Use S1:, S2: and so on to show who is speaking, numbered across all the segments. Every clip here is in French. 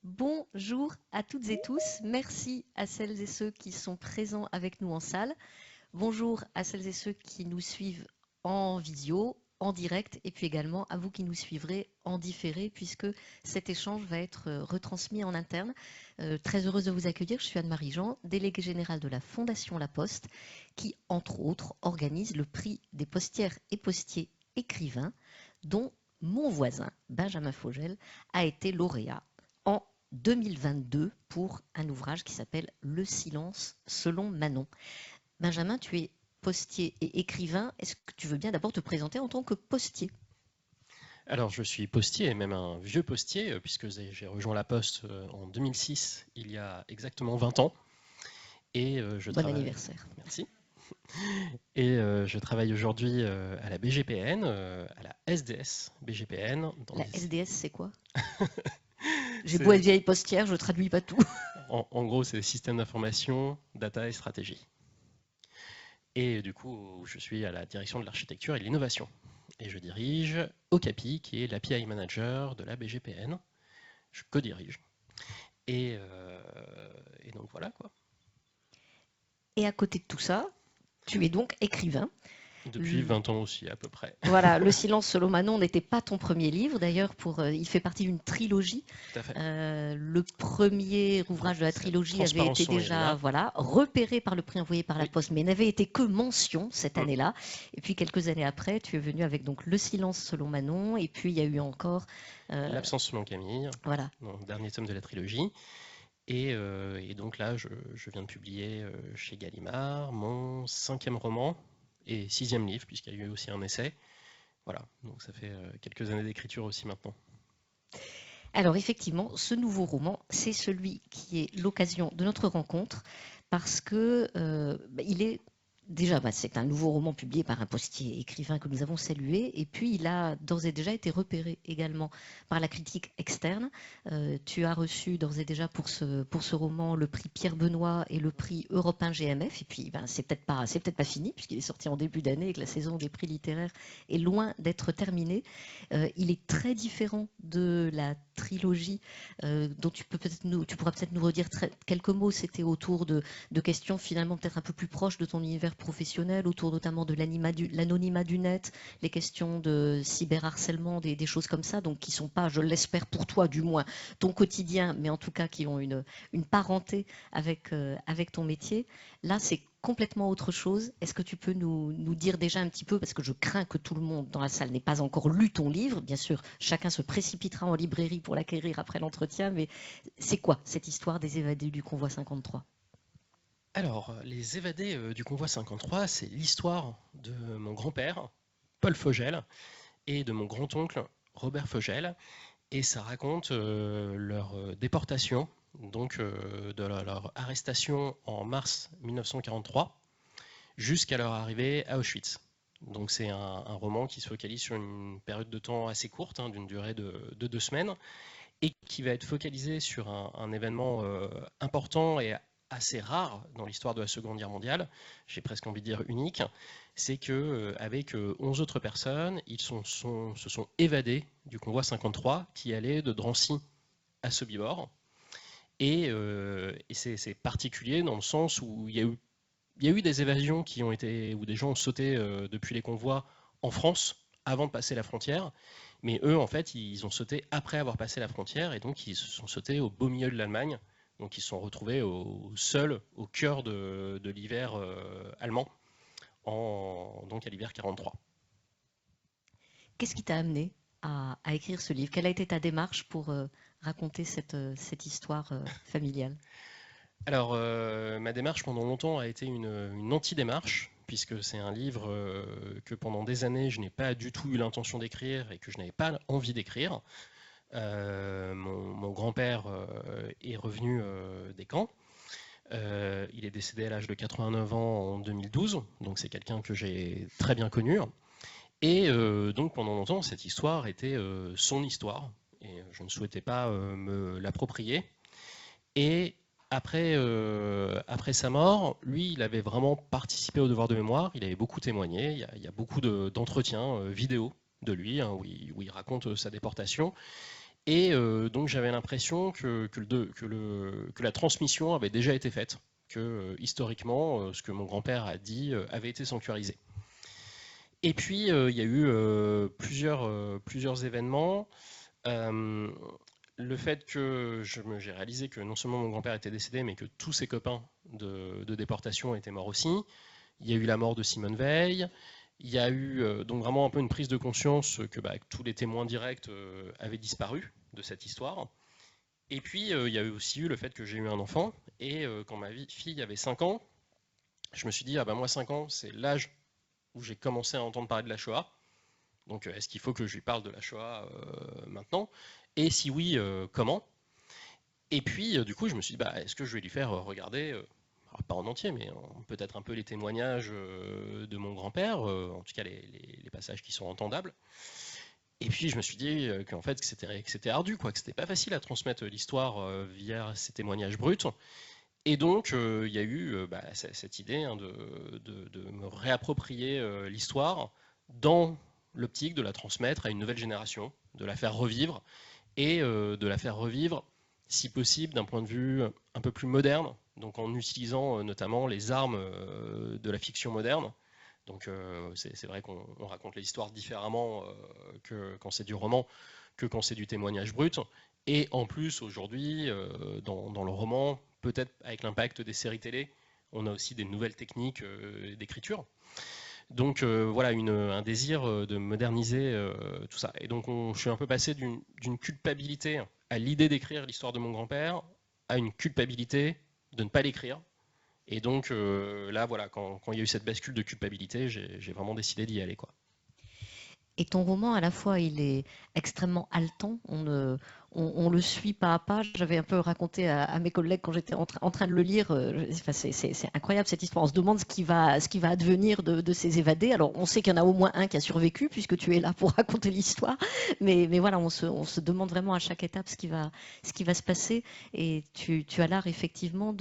S1: Bonjour à toutes et tous. Merci à celles et ceux qui sont présents avec nous en salle. Bonjour à celles et ceux qui nous suivent en visio, en direct, et puis également à vous qui nous suivrez en différé, puisque cet échange va être retransmis en interne. Très heureuse de vous accueillir. Je suis Anne-Marie Jean, déléguée générale de la Fondation La Poste, qui, entre autres, organise le prix des postières et postiers écrivains, dont mon voisin, Benjamin Fogel, a été lauréat en 2022 pour un ouvrage qui s'appelle Le silence selon Manon. Benjamin, tu es postier et écrivain. Est-ce que tu veux bien d'abord te présenter en tant que postier?
S2: Alors, je suis postier, et même un vieux postier, puisque j'ai rejoint la Poste en 2006, il y a exactement 20 ans. Et je
S1: Bon
S2: travaille.
S1: anniversaire.
S2: Merci. Et je travaille aujourd'hui à la BGPN, à la SDS BGPN.
S1: La SDS, c'est quoi? J'ai beau
S2: C'est-
S1: être vieille postière, je traduis pas tout.
S2: en gros, c'est système d'information, data et stratégie. Et du coup, je suis à la direction de l'architecture et de l'innovation. Et je dirige Okapi, qui est l'API manager de la BGPN. Je co-dirige. Et, euh, et donc voilà quoi.
S1: Et à côté de tout ça, tu es donc écrivain.
S2: Depuis 20 ans aussi à peu près.
S1: Voilà, Le silence selon Manon n'était pas ton premier livre, d'ailleurs, il fait partie d'une trilogie.
S2: Tout à fait.
S1: Le premier ouvrage de la
S2: C'est
S1: trilogie avait
S2: Transparence
S1: été
S2: sur
S1: déjà
S2: Maïlia.
S1: voilà, repéré par le prix envoyé par la
S2: Oui.
S1: Poste, mais n'avait été que mention cette
S2: Mm.
S1: année-là. Et puis quelques années après, tu es venu avec donc Le silence selon Manon, et puis il y a eu encore, euh,
S2: L'absence selon Camille,
S1: voilà.
S2: donc, dernier tome de la trilogie. Et donc là, je viens de publier chez Gallimard mon 5e roman et 6e livre, puisqu'il y a eu aussi un essai. Voilà, donc ça fait quelques années d'écriture aussi maintenant.
S1: Alors effectivement, ce nouveau roman, c'est celui qui est l'occasion de notre rencontre parce que il est déjà, c'est un nouveau roman publié par un postier écrivain que nous avons salué, et puis il a d'ores et déjà été repéré également par la critique externe. Tu as reçu d'ores et déjà pour ce roman le prix Pierre Benoît et le prix Europe 1 GMF, et puis c'est peut-être pas fini puisqu'il est sorti en début d'année et que la saison des prix littéraires est loin d'être terminée. Il est très différent de la trilogie dont tu pourras peut-être nous redire quelques mots. C'était autour de questions finalement peut-être un peu plus proches de ton univers professionnel, autour notamment de l'anonymat du net, les questions de cyberharcèlement, des choses comme ça, donc qui ne sont pas, je l'espère pour toi du moins, ton quotidien, mais en tout cas qui ont une parenté avec ton métier. Là, c'est complètement autre chose. Est-ce que tu peux nous dire déjà un petit peu, parce que je crains que tout le monde dans la salle n'ait pas encore lu ton livre, bien sûr, chacun se précipitera en librairie pour l'acquérir après l'entretien, mais c'est quoi cette histoire des évadés du convoi 53?
S2: Alors, Les évadés du convoi 53, c'est l'histoire de mon grand-père, Paul Fogel, et de mon grand-oncle, Robert Fogel, et ça raconte leur déportation, donc leur arrestation en mars 1943 jusqu'à leur arrivée à Auschwitz. Donc c'est un roman qui se focalise sur une période de temps assez courte, hein, d'une durée de 2 semaines, et qui va être focalisé sur un événement important et assez rare dans l'histoire de la Seconde Guerre mondiale, j'ai presque envie de dire unique, c'est que avec 11 autres personnes, se sont évadés du convoi 53 qui allait de Drancy à Sobibor. Et c'est particulier dans le sens où il y a eu des évasions qui ont été, où des gens ont sauté depuis les convois en France avant de passer la frontière, mais eux, en fait, ils ont sauté après avoir passé la frontière, et donc ils se sont sautés au beau milieu de l'Allemagne, donc ils se sont retrouvés seuls au cœur de l'hiver allemand, donc à l'hiver 43.
S1: Qu'est-ce qui t'a amené à écrire ce livre? Quelle a été ta démarche pour raconter cette histoire familiale?
S2: Alors, ma démarche pendant longtemps a été une anti-démarche, puisque c'est un livre que pendant des années je n'ai pas du tout eu l'intention d'écrire et que je n'avais pas envie d'écrire. Mon grand-père est revenu des camps. Il est décédé à l'âge de 89 ans en 2012, donc c'est quelqu'un que j'ai très bien connu. Et donc pendant longtemps, cette histoire était son histoire, et je ne souhaitais pas me l'approprier. Et après sa mort, lui, il avait vraiment participé au devoir de mémoire, il avait beaucoup témoigné, il y a beaucoup d'entretiens vidéo de lui, hein, où il raconte sa déportation. Et donc j'avais l'impression que la transmission avait déjà été faite, que historiquement, ce que mon grand-père a dit avait été sanctuarisé. Et puis il y a eu plusieurs événements. Euh, le fait que j'ai réalisé que non seulement mon grand-père était décédé, mais que tous ses copains de déportation étaient morts aussi. Il y a eu la mort de Simone Veil. Il y a eu donc vraiment un peu une prise de conscience que tous les témoins directs avaient disparu de cette histoire. Et puis il y a eu aussi eu le fait que j'ai eu un enfant. Et quand ma fille avait 5 ans, je me suis dit, ah ben moi 5 ans, c'est l'âge où j'ai commencé à entendre parler de la Shoah. Donc est-ce qu'il faut que je lui parle de la Shoah maintenant? Et si oui, comment? Et puis du coup, je me suis dit, bah, est-ce que je vais lui faire regarder alors, pas en entier, mais peut-être un peu les témoignages de mon grand-père, en tout cas les passages qui sont entendables. Et puis je me suis dit qu'en fait que c'était ardu, quoi, que c'était pas facile à transmettre l'histoire via ces témoignages bruts. Et donc il y a eu cette idée hein, de me réapproprier l'histoire dans l'optique de la transmettre à une nouvelle génération, de la faire revivre et de la faire revivre, si possible, d'un point de vue un peu plus moderne, donc en utilisant notamment les armes de la fiction moderne. Donc c'est vrai qu'on raconte les histoires différemment que quand c'est du roman, que quand c'est du témoignage brut. Et en plus, aujourd'hui, dans le roman, peut-être avec l'impact des séries télé, on a aussi des nouvelles techniques d'écriture. Donc voilà, un désir de moderniser tout ça. Et donc je suis un peu passé d'une culpabilité à l'idée d'écrire l'histoire de mon grand-père à une culpabilité de ne pas l'écrire. Et donc là, voilà, quand il y a eu cette bascule de culpabilité, j'ai vraiment décidé d'y aller, quoi.
S1: Et ton roman, à la fois, il est extrêmement haletant, on le suit pas à pas. J'avais un peu raconté à mes collègues quand j'étais en train de le lire, enfin, c'est incroyable cette histoire. On se demande ce qui va advenir de ces évadés. Alors, on sait qu'il y en a au moins un qui a survécu, puisque tu es là pour raconter l'histoire. Mais voilà, on se demande vraiment à chaque étape ce qui va se passer. Et tu as l'art, effectivement,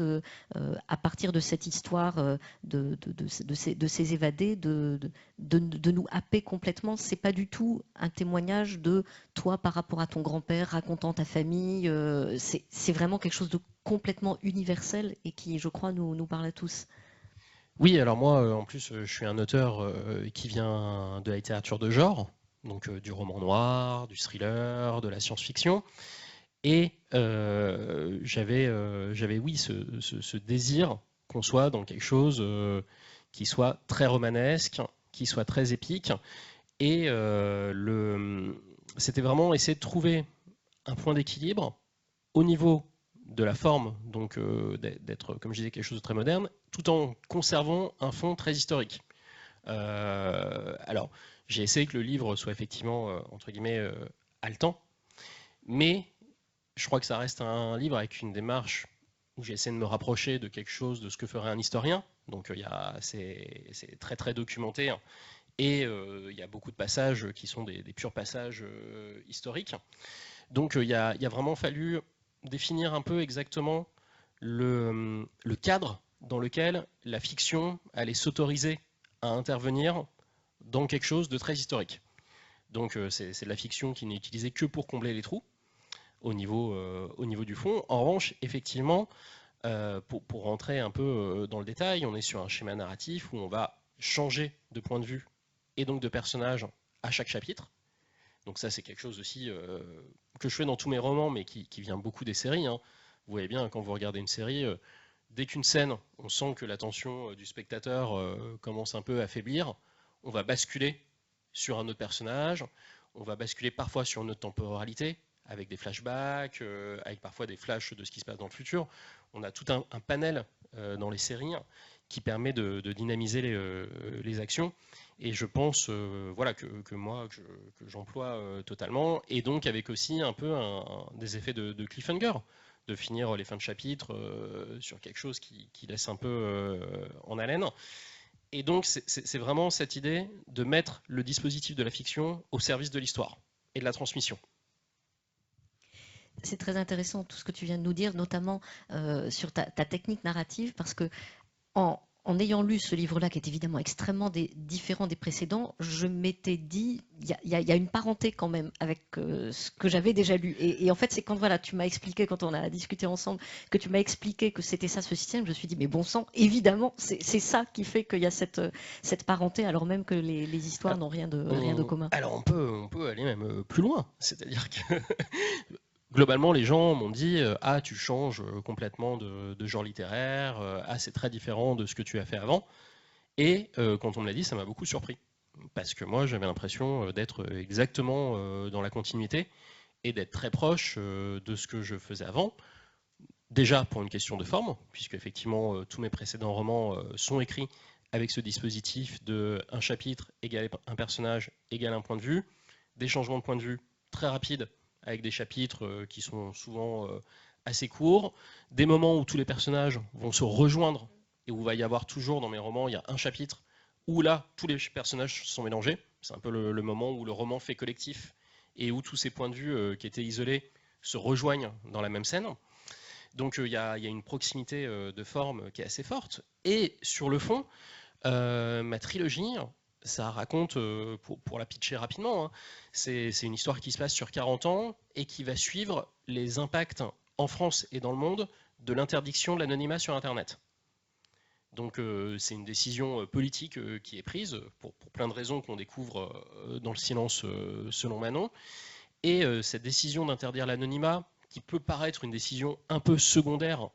S1: à partir de cette histoire de ces évadés, de nous happer complètement. C'est pas du tout un témoignage de toi par rapport à ton grand-père racontant ta famille. C'est vraiment quelque chose de complètement universel et qui, je crois, nous parle à tous.
S2: Oui, alors moi, en plus, je suis un auteur qui vient de la littérature de genre, donc du roman noir, du thriller, de la science-fiction. Et j'avais, oui, ce désir qu'on soit dans quelque chose qui soit très romanesque, qui soit très épique. Et c'était vraiment essayer de trouver un point d'équilibre au niveau de la forme, donc d'être, comme je disais, quelque chose de très moderne, tout en conservant un fond très historique. Alors, j'ai essayé que le livre soit effectivement, entre guillemets, haletant, mais je crois que ça reste un livre avec une démarche où j'essaie de me rapprocher de quelque chose de ce que ferait un historien. Donc c'est très très documenté hein. Et il y a beaucoup de passages qui sont des purs passages historiques. Donc il y a vraiment fallu définir un peu exactement le cadre dans lequel la fiction allait s'autoriser à intervenir dans quelque chose de très historique. Donc c'est de la fiction qui n'est utilisée que pour combler les trous au niveau du fond. En revanche, effectivement, pour rentrer un peu dans le détail, on est sur un schéma narratif où on va changer de point de vue et donc de personnage à chaque chapitre. Donc ça, c'est quelque chose aussi que je fais dans tous mes romans, mais qui vient beaucoup des séries. Hein. Vous voyez bien, quand vous regardez une série, dès qu'une scène, on sent que l'attention du spectateur commence un peu à faiblir, on va basculer sur un autre personnage, on va basculer parfois sur une autre temporalité, avec des flashbacks, avec parfois des flashs de ce qui se passe dans le futur. On a tout un panel dans les séries qui permet de dynamiser les actions. Et je pense voilà, que moi, que j'emploie totalement. Et donc avec aussi un peu des effets de cliffhanger, de finir les fins de chapitre sur quelque chose qui laisse un peu en haleine. Et donc c'est vraiment cette idée de mettre le dispositif de la fiction au service de l'histoire et de la transmission.
S1: C'est très intéressant tout ce que tu viens de nous dire, notamment sur ta technique narrative, parce que en, en ayant lu ce livre-là, qui est évidemment extrêmement différent des précédents, je m'étais dit, il y a une parenté quand même avec ce que j'avais déjà lu. Et en fait, c'est quand voilà, tu m'as expliqué, quand on a discuté ensemble, que tu m'as expliqué que c'était ça ce système, je me suis dit, mais bon sang, évidemment, c'est ça qui fait qu'il y a cette parenté, alors même que les histoires n'ont rien de commun.
S2: Alors on peut aller même plus loin, c'est-à-dire que globalement les gens m'ont dit ah tu changes complètement de genre littéraire, ah c'est très différent de ce que tu as fait avant, et quand on me l'a dit ça m'a beaucoup surpris, parce que moi j'avais l'impression d'être exactement dans la continuité et d'être très proche de ce que je faisais avant. Déjà pour une question de forme, puisque effectivement tous mes précédents romans sont écrits avec ce dispositif de un chapitre égale un personnage égale un point de vue, des changements de point de vue très rapides avec des chapitres qui sont souvent assez courts, des moments où tous les personnages vont se rejoindre et où il va y avoir toujours dans mes romans, il y a un chapitre où là tous les personnages sont mélangés. C'est un peu le moment où le roman fait collectif et où tous ces points de vue qui étaient isolés se rejoignent dans la même scène. Donc il y a une proximité de forme qui est assez forte. Et sur le fond, ma trilogie, ça raconte, pour la pitcher rapidement, hein, c'est une histoire qui se passe sur 40 ans et qui va suivre les impacts en France et dans le monde de l'interdiction de l'anonymat sur Internet. Donc c'est une décision politique qui est prise pour plein de raisons qu'on découvre dans le silence selon Manon. Et cette décision d'interdire l'anonymat, qui peut paraître une décision un peu secondaire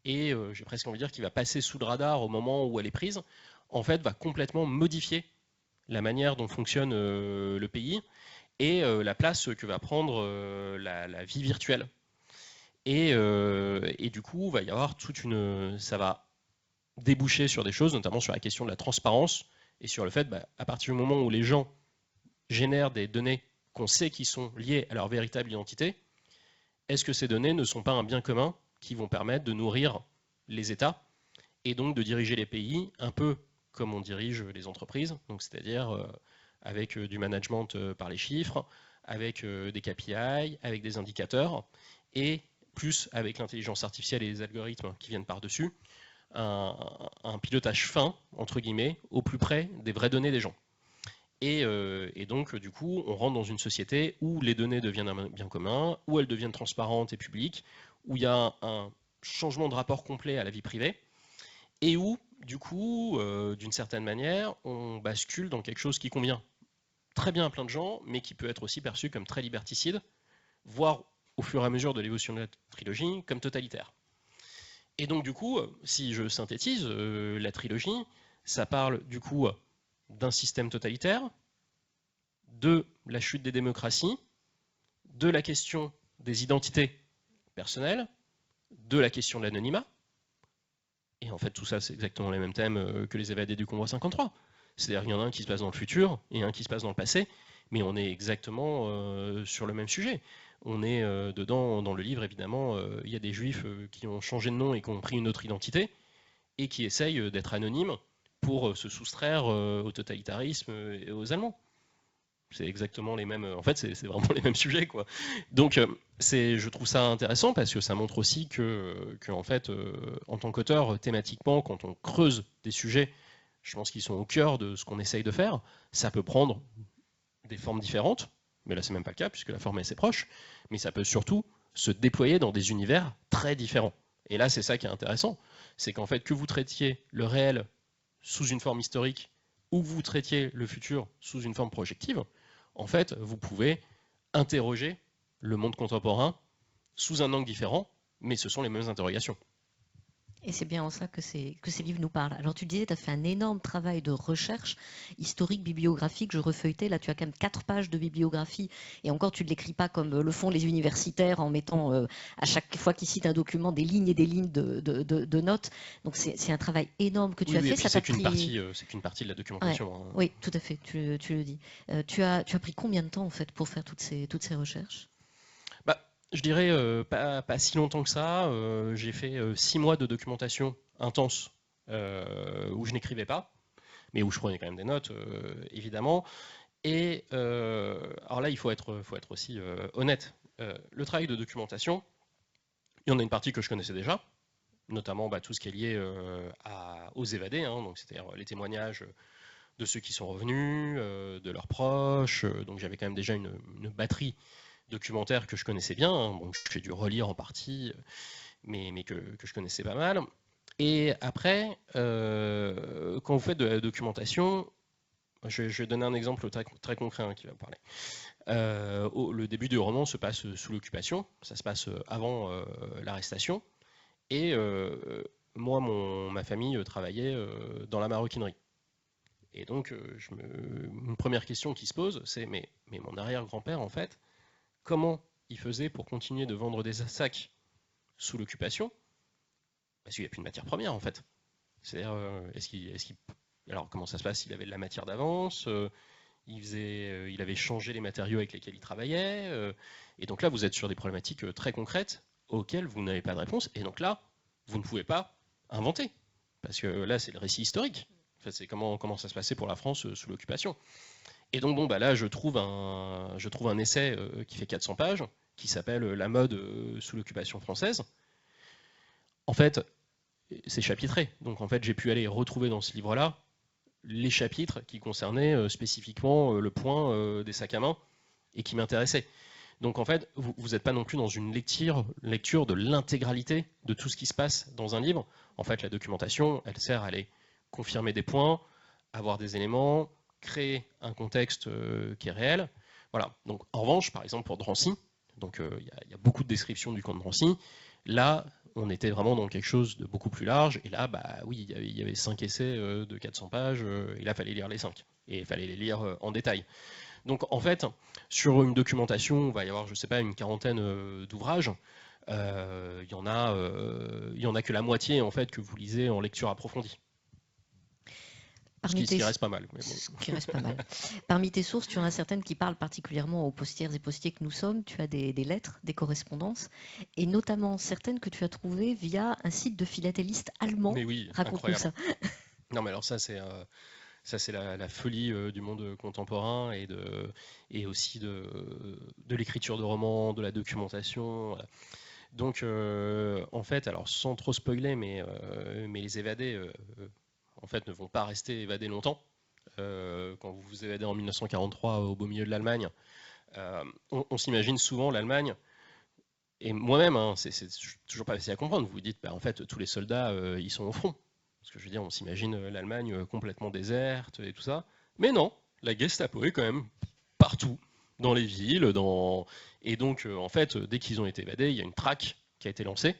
S2: et j'ai presque envie de dire qui va passer sous le radar au moment où elle est prise, en fait va complètement modifier la manière dont fonctionne le pays et la place que va prendre la vie virtuelle. Et du coup, va y avoir ça va déboucher sur des choses, notamment sur la question de la transparence et sur le fait, à partir du moment où les gens génèrent des données qu'on sait qui sont liées à leur véritable identité, est-ce que ces données ne sont pas un bien commun qui vont permettre de nourrir les États et donc de diriger les pays un peu comme on dirige les entreprises, donc c'est-à-dire avec du management par les chiffres, avec des KPI, avec des indicateurs, et plus avec l'intelligence artificielle et les algorithmes qui viennent par-dessus, un pilotage fin, entre guillemets, au plus près des vraies données des gens. Et donc, du coup, on rentre dans une société où les données deviennent un bien commun, où elles deviennent transparentes et publiques, où il y a un changement de rapport complet à la vie privée, et où, du coup, d'une certaine manière, on bascule dans quelque chose qui convient très bien à plein de gens, mais qui peut être aussi perçu comme très liberticide, voire, au fur et à mesure de l'évolution de la trilogie, comme totalitaire. Et donc, du coup, si je synthétise, la trilogie, ça parle, du coup, d'un système totalitaire, de la chute des démocraties, de la question des identités personnelles, de la question de l'anonymat. Et en fait, tout ça, c'est exactement les mêmes thèmes que les évadés du Convoi 53. C'est-à-dire qu'il y en a un qui se passe dans le futur et un qui se passe dans le passé, mais on est exactement sur le même sujet. On est dedans, dans le livre, évidemment, il y a des juifs qui ont changé de nom et qui ont pris une autre identité, et qui essayent d'être anonymes pour se soustraire au totalitarisme et aux Allemands. C'est exactement les mêmes. En fait, c'est vraiment les mêmes sujets, quoi. Donc, je trouve ça intéressant parce que ça montre aussi que en fait, en tant qu'auteur, thématiquement, quand on creuse des sujets, je pense qu'ils sont au cœur de ce qu'on essaye de faire. Ça peut prendre des formes différentes, mais là, c'est même pas le cas puisque la forme est assez proche. Mais ça peut surtout se déployer dans des univers très différents. Et là, c'est ça qui est intéressant, c'est qu'en fait, que vous traitiez le réel sous une forme historique ou que vous traitiez le futur sous une forme projective, en fait, vous pouvez interroger le monde contemporain sous un angle différent, mais ce sont les mêmes interrogations.
S1: Et c'est bien en ça que ces livres nous parlent. Alors tu disais, tu as fait un énorme travail de recherche historique, bibliographique. Je refeuilletais, là tu as quand même 4 pages de bibliographie. Et encore, tu ne l'écris pas comme le font les universitaires en mettant à chaque fois qu'ils citent un document des lignes et des lignes de notes. Donc c'est un travail énorme que tu as
S2: Oui,
S1: fait.
S2: et puis c'est qu'une partie de la documentation.
S1: Ouais,
S2: Hein.
S1: oui, tout à fait, tu le dis. Tu as pris combien de temps en fait pour faire toutes ces recherches?
S2: Bah, je dirais pas si longtemps que ça. J'ai fait 6 mois de documentation intense où je n'écrivais pas, mais où je prenais quand même des notes, évidemment. Et alors là, il faut être aussi honnête. Le travail de documentation, il y en a une partie que je connaissais déjà, notamment tout ce qui est lié aux évadés, hein, donc c'est-à-dire les témoignages de ceux qui sont revenus, de leurs proches. Donc j'avais quand même déjà une batterie documentaire que je connaissais bien, hein, bon, j'ai dû relire en partie, mais que je connaissais pas mal. Et après, quand vous faites de la documentation, je vais donner un exemple très concret, hein, qui va me parler. Le début du roman se passe sous l'occupation, ça se passe avant l'arrestation, et moi, ma famille travaillait dans la maroquinerie. Et donc, une première question qui se pose, c'est mais mon arrière-grand-père, en fait, comment il faisait pour continuer de vendre des sacs sous l'occupation? Parce qu'il n'y a plus de matière première, en fait. C'est-à-dire, alors, comment ça se passe? Il avait de la matière d'avance, il avait changé les matériaux avec lesquels il travaillait, et donc là, vous êtes sur des problématiques très concrètes auxquelles vous n'avez pas de réponse, et donc là, vous ne pouvez pas inventer, parce que là, c'est le récit historique. En fait, c'est comment ça se passait pour la France sous l'occupation. Et donc, bon, là, je trouve un essai qui fait 400 pages, qui s'appelle La mode sous l'occupation française. En fait, c'est chapitré. Donc, en fait, j'ai pu aller retrouver dans ce livre-là les chapitres qui concernaient spécifiquement le point des sacs à main et qui m'intéressaient. Donc, en fait, vous n'êtes pas non plus dans une lecture de l'intégralité de tout ce qui se passe dans un livre. En fait, la documentation, elle sert à aller confirmer des points, avoir des éléments, créer un contexte qui est réel. Voilà. Donc, en revanche, par exemple, pour Drancy, il y a beaucoup de descriptions du camp de Drancy. Là, on était vraiment dans quelque chose de beaucoup plus large. Et là, oui, il y avait 5 essais de 400 pages. Et là, il fallait lire les 5. Et il fallait les lire en détail. Donc, en fait, sur une documentation, il va y avoir, je ne sais pas, une quarantaine d'ouvrages. Il y en a que la moitié, en fait, que vous lisez en lecture approfondie. Ce qui reste pas mal. Mais bon.
S1: Ce qui reste pas mal. Parmi tes sources, tu en as certaines qui parlent particulièrement aux postières et postiers que nous sommes. Tu as des lettres, des correspondances, et notamment certaines que tu as trouvées via un site de philatéliste allemand.
S2: Mais oui,
S1: raconte-nous ça.
S2: Non, mais alors ça c'est la folie du monde contemporain et aussi de l'écriture de romans, de la documentation. Donc en fait, alors sans trop spoiler, mais les évadés en fait ne vont pas rester évadés longtemps. Quand vous vous évadez en 1943 au beau milieu de l'Allemagne, on s'imagine souvent l'Allemagne, et moi-même, hein, c'est toujours pas facile à comprendre. Vous vous dites, en fait, tous les soldats, ils sont au front. Parce que je veux dire, on s'imagine l'Allemagne complètement déserte et tout ça. Mais non, la Gestapo est quand même partout, dans les villes, et donc en fait, dès qu'ils ont été évadés, il y a une traque qui a été lancée,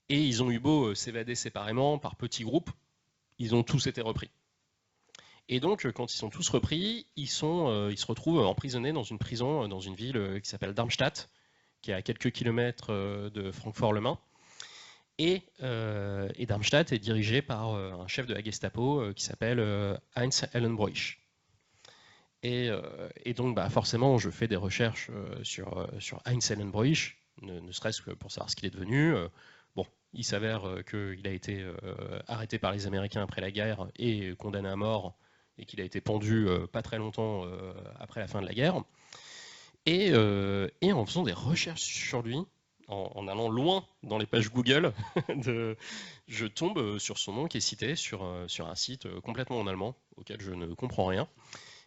S2: et ils ont eu beau s'évader séparément par petits groupes, ils ont tous été repris. Et donc, quand ils sont tous repris, ils se retrouvent emprisonnés dans une prison, dans une ville qui s'appelle Darmstadt, qui est à quelques kilomètres de Francfort-le-Main. Et Darmstadt est dirigé par un chef de la Gestapo qui s'appelle Heinz Hellenbroich. Et donc, forcément, je fais des recherches sur Heinz Hellenbroich, ne serait-ce que pour savoir ce qu'il est devenu. Bon, il s'avère qu'il a été arrêté par les Américains après la guerre et condamné à mort, et qu'il a été pendu pas très longtemps après la fin de la guerre. Et en faisant des recherches sur lui, en allant loin dans les pages Google, je tombe sur son nom qui est cité sur un site complètement en allemand, auquel je ne comprends rien,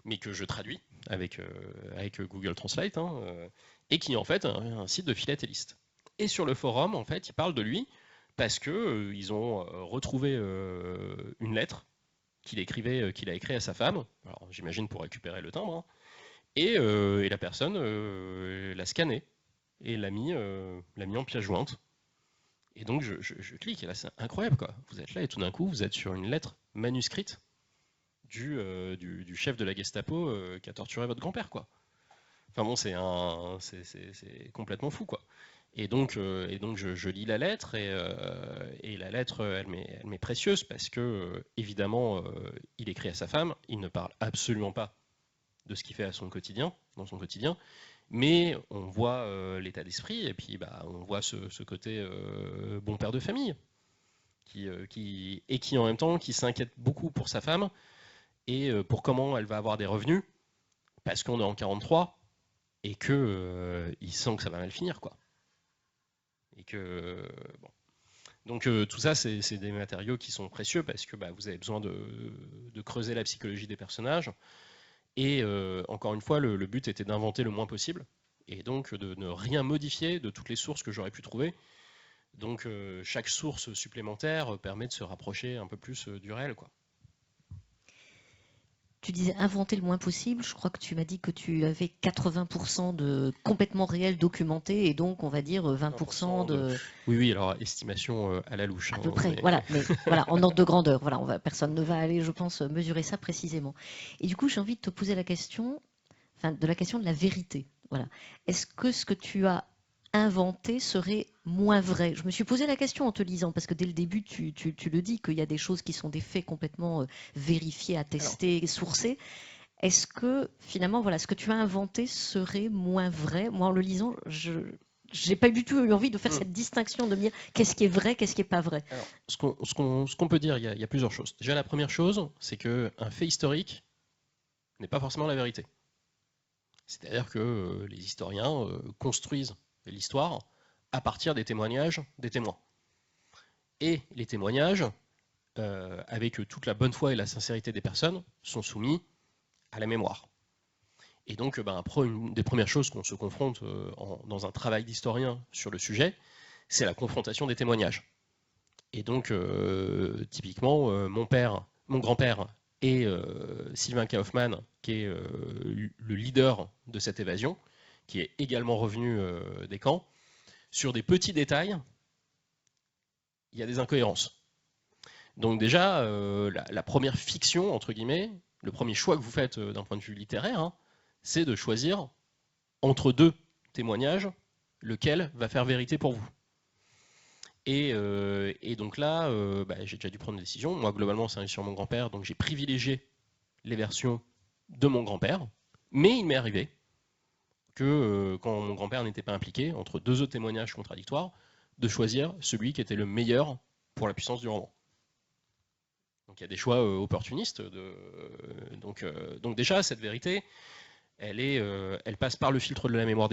S2: mais que je traduis avec Google Translate, hein, et qui est en fait un site de philatéliste. Et sur le forum, en fait, ils parlent de lui parce que ils ont retrouvé une lettre qu'il a écrit à sa femme, alors j'imagine pour récupérer le timbre, hein, et la personne l'a scanné et l'a mis en pièce jointe. Et donc je clique, et là c'est incroyable, quoi. Vous êtes là et tout d'un coup vous êtes sur une lettre manuscrite du chef de la Gestapo qui a torturé votre grand-père, quoi. Enfin bon, c'est complètement fou, quoi. Et donc je lis la lettre, et la lettre elle m'est précieuse parce que évidemment il écrit à sa femme, il ne parle absolument pas de ce qu'il fait dans son quotidien, mais on voit l'état d'esprit, et puis on voit ce côté bon père de famille qui en même temps qui s'inquiète beaucoup pour sa femme et pour comment elle va avoir des revenus parce qu'on est en 43 et que il sent que ça va mal finir, quoi. Et que bon. Donc tout ça, c'est des matériaux qui sont précieux parce que vous avez besoin de creuser la psychologie des personnages. Et encore une fois, le but était d'inventer le moins possible et donc de ne rien modifier de toutes les sources que j'aurais pu trouver. Donc chaque source supplémentaire permet de se rapprocher un peu plus du réel, quoi.
S1: Tu disais inventer le moins possible. Je crois que tu m'as dit que tu avais 80% de complètement réel documenté et donc on va dire 20%
S2: 20%
S1: de
S2: Oui, oui, alors estimation à la louche,
S1: à
S2: hein,
S1: peu près.
S2: mais
S1: Voilà, mais voilà, en ordre de grandeur. Voilà, personne ne va aller, je pense, mesurer ça précisément. Et du coup, j'ai envie de te poser la question, enfin, de la question de la vérité. Voilà. Est-ce que ce que tu as inventé serait moins vrai? Je me suis posé la question en te lisant, parce que dès le début, tu le dis, qu'il y a des choses qui sont des faits complètement vérifiés,
S2: alors,
S1: attestés, sourcés. Est-ce que finalement, voilà, ce que tu as inventé serait moins vrai? Moi, en le lisant, je n'ai pas du tout eu envie de faire
S2: hmm,
S1: cette distinction, de me dire qu'est-ce qui est vrai, qu'est-ce qui est pas vrai.
S2: alors ce qu'on peut dire, il y a plusieurs choses. Déjà, la première chose, c'est qu'un fait historique n'est pas forcément la vérité. C'est-à-dire que les historiens construisent l'histoire à partir des témoignages des témoins. Et les témoignages, avec toute la bonne foi et la sincérité des personnes, sont soumis à la mémoire. Et donc, une des premières choses qu'on se confronte dans un travail d'historien sur le sujet, c'est la confrontation des témoignages. Et donc, typiquement, mon grand-père et Sylvain Kaufmann, qui est le leader de cette évasion, qui est également revenu des camps, sur des petits détails, il y a des incohérences. Donc déjà, la première fiction, entre guillemets, le premier choix que vous faites d'un point de vue littéraire, hein, c'est de choisir entre deux témoignages lequel va faire vérité pour vous. Et donc là, j'ai déjà dû prendre une décision. Moi, globalement, c'est sur mon grand-père, donc j'ai privilégié les versions de mon grand-père. Mais il m'est arrivé que, quand mon grand-père n'était pas impliqué, entre deux autres témoignages contradictoires, de choisir celui qui était le meilleur pour la puissance du roman. Donc il y a des choix opportunistes. Donc déjà, cette vérité, elle passe par le filtre de la mémoire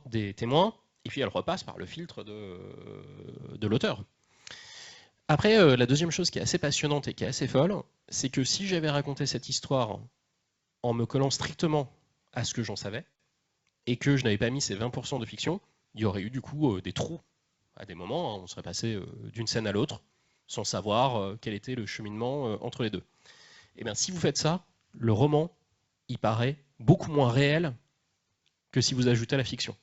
S2: des témoins, et puis elle repasse par le filtre de l'auteur. Après, la deuxième chose qui est assez passionnante et qui est assez folle, c'est que si j'avais raconté cette histoire en me collant strictement à ce que j'en savais, et que je n'avais pas mis ces 20% de fiction, il y aurait eu du coup des trous à des moments, hein, on serait passé d'une scène à l'autre, sans savoir quel était le cheminement entre les deux. Et bien si vous faites ça, le roman, il paraît beaucoup moins réel que si vous ajoutez la fiction.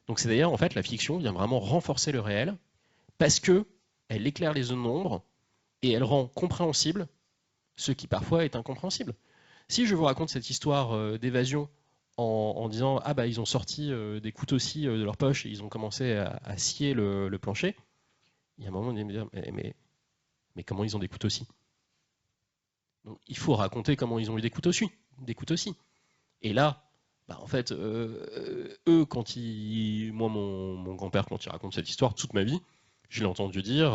S2: Donc c'est d'ailleurs, en fait, la fiction vient vraiment renforcer le réel, parce que elle éclaire les zones d'ombre, et elle rend compréhensible ce qui parfois est incompréhensible. Si je vous raconte cette histoire d'évasion en disant ah bah ils ont sorti des couteaux-ci de leur poche et ils ont commencé à scier le plancher, il y a un moment où on me dire mais comment ils ont des couteaux-ci? Donc il faut raconter comment ils ont eu des couteaux-ci. Et là, en fait, eux, moi, mon grand-père, quand il raconte cette histoire, toute ma vie, je l'ai entendu dire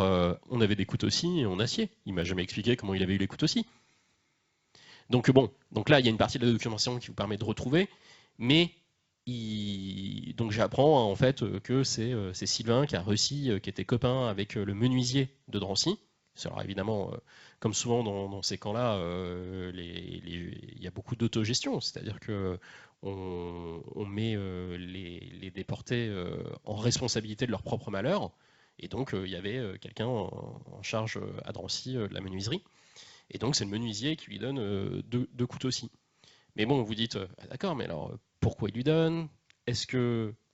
S2: on avait des couteaux-ci et on acier. Il m'a jamais expliqué comment il avait eu les couteaux-ci. Donc bon, donc là, il y a une partie de la documentation qui vous permet de retrouver, mais donc j'apprends en fait que c'est Sylvain qui a réussi, qui était copain avec le menuisier de Drancy. Alors évidemment, comme souvent dans ces camps-là, il y a beaucoup d'autogestion, c'est-à-dire que on met les déportés en responsabilité de leur propre malheur, et donc il y avait quelqu'un en charge à Drancy de la menuiserie. Et donc c'est le menuisier qui lui donne deux couteaux-ci. Mais bon, vous dites, ah, d'accord, mais alors pourquoi il lui donne?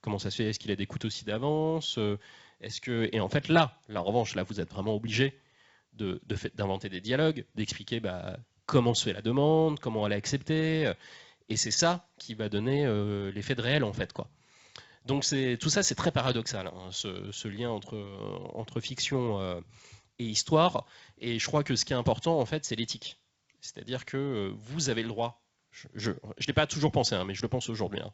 S2: Comment ça se fait? Est-ce qu'il a des couteaux-ci d'avance? Et en fait là, en revanche, là vous êtes vraiment obligé d'inventer des dialogues, d'expliquer comment se fait la demande, comment elle est acceptée. Et c'est ça qui va donner l'effet de réel en fait, quoi. Donc tout ça c'est très paradoxal, hein, ce lien entre fiction et histoire. Et je crois que ce qui est important, en fait, c'est l'éthique. C'est-à-dire que vous avez le droit, je ne l'ai pas toujours pensé, hein, mais je le pense aujourd'hui, hein,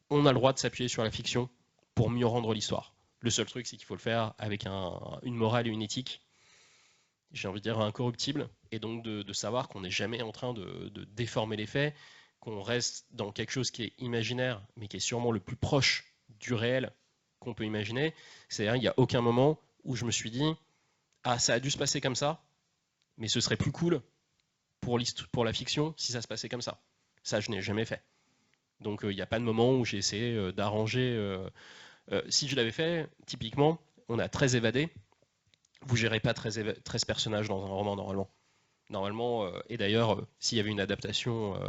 S2: on a le droit de s'appuyer sur la fiction pour mieux rendre l'histoire. Le seul truc, c'est qu'il faut le faire avec une morale et une éthique, j'ai envie de dire incorruptible, et donc de savoir qu'on n'est jamais en train de déformer les faits, qu'on reste dans quelque chose qui est imaginaire, mais qui est sûrement le plus proche du réel qu'on peut imaginer. C'est-à-dire qu'il n'y a aucun moment où je me suis dit, ah, ça a dû se passer comme ça, mais ce serait plus cool pour la fiction si ça se passait comme ça. Ça, je n'ai jamais fait. Donc, il n'y a pas de moment où j'ai essayé d'arranger. Si je l'avais fait, typiquement, on a 13 évadés. Vous gérez pas 13 personnages dans un roman, normalement. Normalement, et d'ailleurs, s'il y avait une adaptation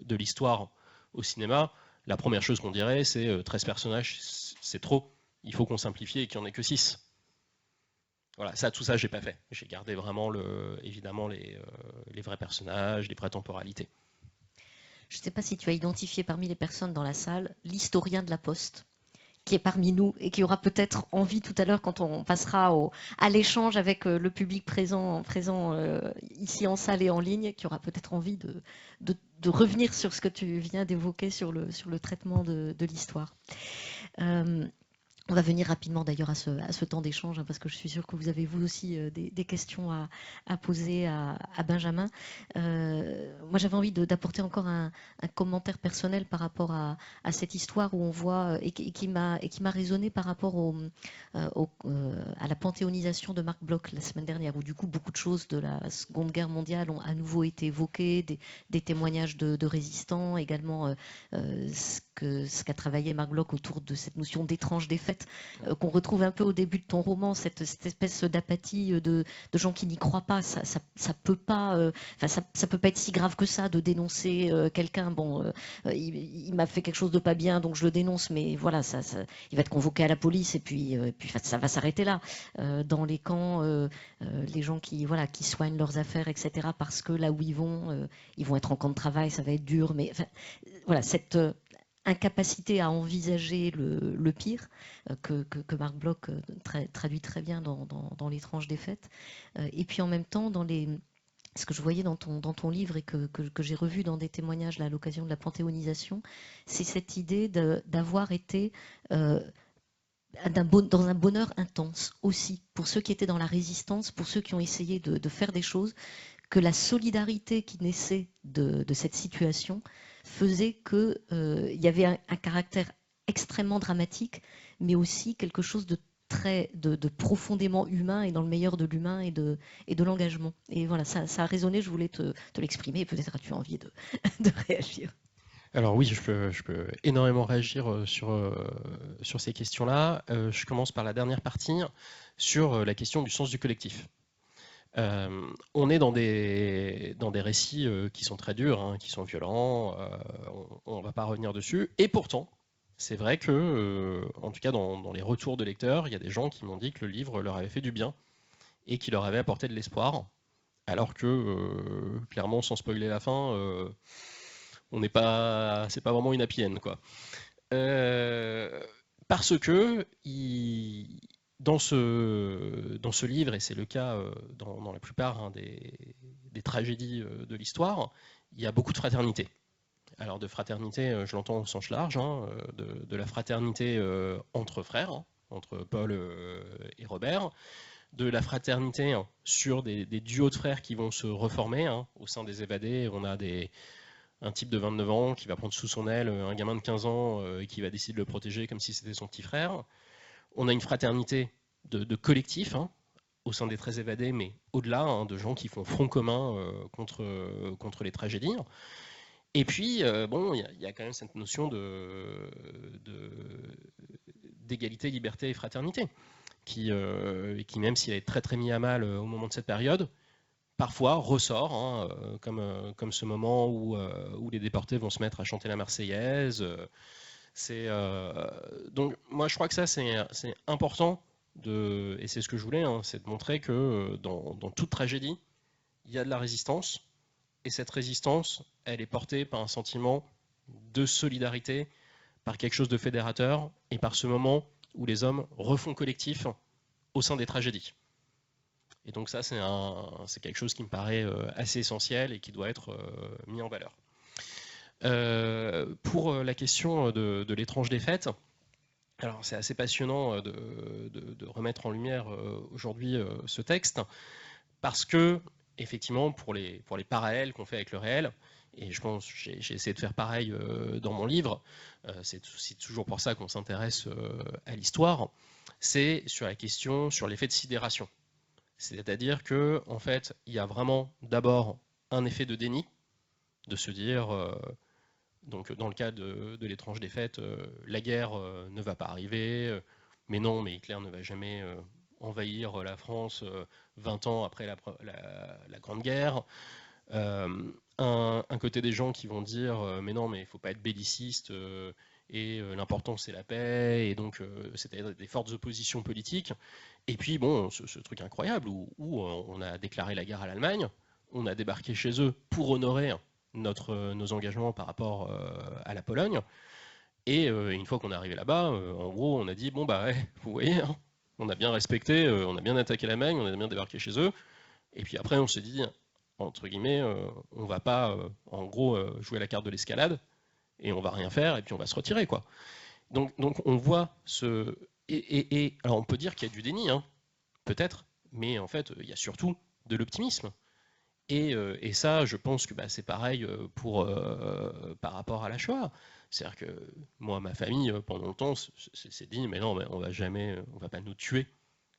S2: de l'histoire au cinéma, la première chose qu'on dirait, c'est 13 personnages, c'est trop. Il faut qu'on simplifie et qu'il n'y en ait que 6. Voilà, tout ça, j'ai pas fait. J'ai gardé vraiment, évidemment, les vrais personnages, les vraies temporalités.
S1: Je ne sais pas si tu as identifié parmi les personnes dans la salle l'historien de la Poste, qui est parmi nous et qui aura peut-être envie tout à l'heure, quand on passera à l'échange avec le public présent ici en salle et en ligne, qui aura peut-être envie de revenir sur ce que tu viens d'évoquer sur le traitement de l'histoire. On va venir rapidement d'ailleurs à ce temps d'échange, hein, parce que je suis sûre que vous avez vous aussi des questions à poser à Benjamin. Moi j'avais envie d'apporter encore un commentaire personnel par rapport à cette histoire où on voit et qui m'a résonné par rapport à la panthéonisation de Marc Bloch la semaine dernière, où du coup beaucoup de choses de la Seconde Guerre mondiale ont à nouveau été évoquées, des témoignages de résistants, également ce qu'a travaillé Marc Bloch autour de cette notion d'étrange défaite qu'on retrouve un peu au début de ton roman, cette espèce d'apathie de gens qui n'y croient pas. Ça peut pas, ça peut pas être si grave que ça de dénoncer quelqu'un. Bon, il m'a fait quelque chose de pas bien, donc je le dénonce, mais voilà, il va être convoqué à la police et puis ça va s'arrêter là. Dans les camps, les gens qui soignent leurs affaires, etc., parce que là où ils vont être en camp de travail, ça va être dur, mais voilà, cette incapacité à envisager le pire, que Marc Bloch traduit très bien dans L'étrange défaite. Et puis en même temps, ce que je voyais dans ton livre et que j'ai revu dans des témoignages là, à l'occasion de la panthéonisation, c'est cette idée d'avoir été dans un bonheur intense aussi, pour ceux qui étaient dans la résistance, pour ceux qui ont essayé de faire des choses, que la solidarité qui naissait de cette situation faisait qu'il y avait un caractère extrêmement dramatique, mais aussi quelque chose de profondément humain, et dans le meilleur de l'humain et de l'engagement. Et voilà, ça a résonné, je voulais te l'exprimer, et peut-être as-tu envie de réagir.
S2: Alors oui, je peux énormément réagir sur ces questions-là. Je commence par la dernière partie, sur la question du sens du collectif. On est dans des récits qui sont très durs, hein, qui sont violents, on ne va pas revenir dessus, et pourtant, c'est vrai que, en tout cas dans les retours de lecteurs, il y a des gens qui m'ont dit que le livre leur avait fait du bien, et qui leur avait apporté de l'espoir, alors que, clairement, sans spoiler la fin, c'est pas vraiment une happy end, quoi. Parce que dans ce livre, et c'est le cas dans la plupart, hein, des tragédies de l'histoire, il y a beaucoup de fraternité. Alors de fraternité, je l'entends au sens large, hein, de la fraternité entre frères, hein, entre Paul et Robert, de la fraternité, hein, sur des duos de frères qui vont se reformer, hein. Au sein des évadés, on a un type de 29 ans qui va prendre sous son aile un gamin de 15 ans et qui va décider de le protéger comme si c'était son petit frère. On a une fraternité de collectif, hein, au sein des 13 évadés, mais au-delà, hein, de gens qui font front commun contre les tragédies. Et puis, bon, il y a quand même cette notion d'égalité, liberté et fraternité, qui même s'il est très très mis à mal au moment de cette période, parfois ressort, hein, comme ce moment où les déportés vont se mettre à chanter la Marseillaise. Donc moi je crois que ça c'est important, et c'est ce que je voulais, hein, c'est de montrer que dans toute tragédie, il y a de la résistance, et cette résistance, elle est portée par un sentiment de solidarité, par quelque chose de fédérateur, et par ce moment où les hommes refont collectif au sein des tragédies. Et donc ça, c'est quelque chose qui me paraît assez essentiel et qui doit être mis en valeur. Pour la question de l'étrange défaite, alors c'est assez passionnant de remettre en lumière aujourd'hui ce texte, parce que, effectivement, pour les parallèles qu'on fait avec le réel, et je pense j'ai essayé de faire pareil dans mon livre, c'est toujours pour ça qu'on s'intéresse à l'histoire, c'est sur la question, sur l'effet de sidération. C'est-à-dire que, en fait, il y a vraiment d'abord un effet de déni, de se dire, donc dans le cas de l'étrange défaite, la guerre ne va pas arriver, mais non, mais Hitler ne va jamais envahir la France 20 ans après la Grande Guerre. Un côté des gens qui vont dire mais non, mais il ne faut pas être belliciste et l'important c'est la paix, et donc c'est-à-dire des fortes oppositions politiques. Et puis bon, ce truc incroyable où on a déclaré la guerre à l'Allemagne, on a débarqué chez eux pour honorer nos engagements par rapport à la Pologne, et une fois qu'on est arrivé là-bas, en gros on a dit bon bah ouais, vous voyez, hein, on a bien respecté, on a bien attaqué l'Allemagne, on a bien débarqué chez eux, et puis après on s'est dit entre guillemets, on va pas en gros jouer la carte de l'escalade et on va rien faire et puis on va se retirer quoi. Donc on voit ce et alors on peut dire qu'il y a du déni, hein, peut-être, mais en fait il y a surtout de l'optimisme. Et ça, je pense que bah, c'est pareil par rapport à la Shoah. C'est-à-dire que moi, ma famille, pendant longtemps, s'est dit, mais non, mais on va jamais, on va pas nous tuer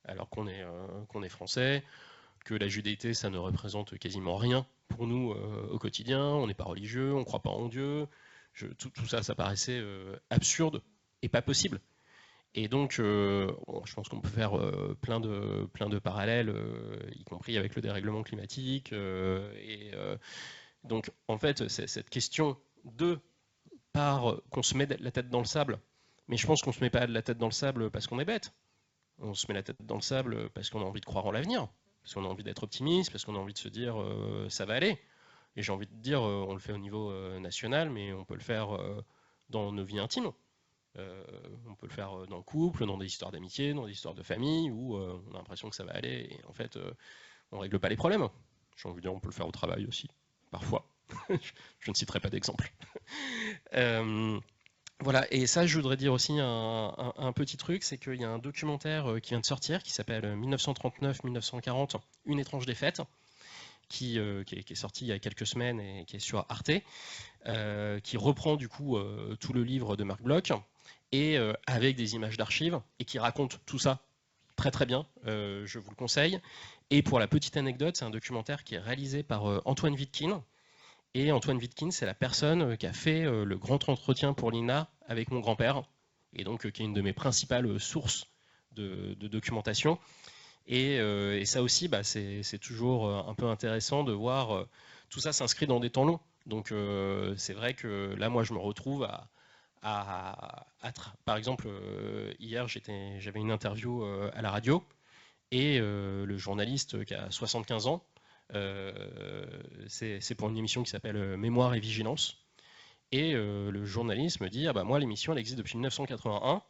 S2: alors qu'on est français, que la judéité, ça ne représente quasiment rien pour nous au quotidien, on n'est pas religieux, on ne croit pas en Dieu. Tout ça, ça paraissait absurde et pas possible. Et donc, bon, je pense qu'on peut faire plein de parallèles, y compris avec le dérèglement climatique. Donc, en fait, cette question de qu'on se met la tête dans le sable, mais je pense qu'on se met pas la tête dans le sable parce qu'on est bête. On se met la tête dans le sable parce qu'on a envie de croire en l'avenir, parce qu'on a envie d'être optimiste, parce qu'on a envie de se dire ça va aller. Et j'ai envie de dire, on le fait au niveau national, mais on peut le faire dans nos vies intimes. On peut le faire dans le couple, dans des histoires d'amitié, dans des histoires de famille, où on a l'impression que ça va aller, et en fait, on règle pas les problèmes. J'ai envie de dire, on peut le faire au travail aussi, parfois. Je ne citerai pas d'exemple. Voilà, et ça, je voudrais dire aussi un petit truc, c'est qu'il y a un documentaire qui vient de sortir, qui s'appelle 1939-1940, Une étrange défaite, qui est sorti il y a quelques semaines et qui est sur Arte, qui reprend du coup tout le livre de Marc Bloch, et avec des images d'archives, et qui raconte tout ça très très bien, je vous le conseille. Et pour la petite anecdote, c'est un documentaire qui est réalisé par Antoine Wittkin, et Antoine Wittkin, c'est la personne qui a fait le grand entretien pour l'INA avec mon grand-père, et donc qui est une de mes principales sources de documentation. Et ça aussi, bah, c'est toujours un peu intéressant de voir tout ça s'inscrit dans des temps longs. Donc c'est vrai que là, moi, je me retrouve par exemple, hier, j'avais une interview à la radio, et le journaliste qui a 75 ans, c'est pour une émission qui s'appelle Mémoire et Vigilance. Et le journaliste me dit, ah bah moi l'émission elle existe depuis 1981.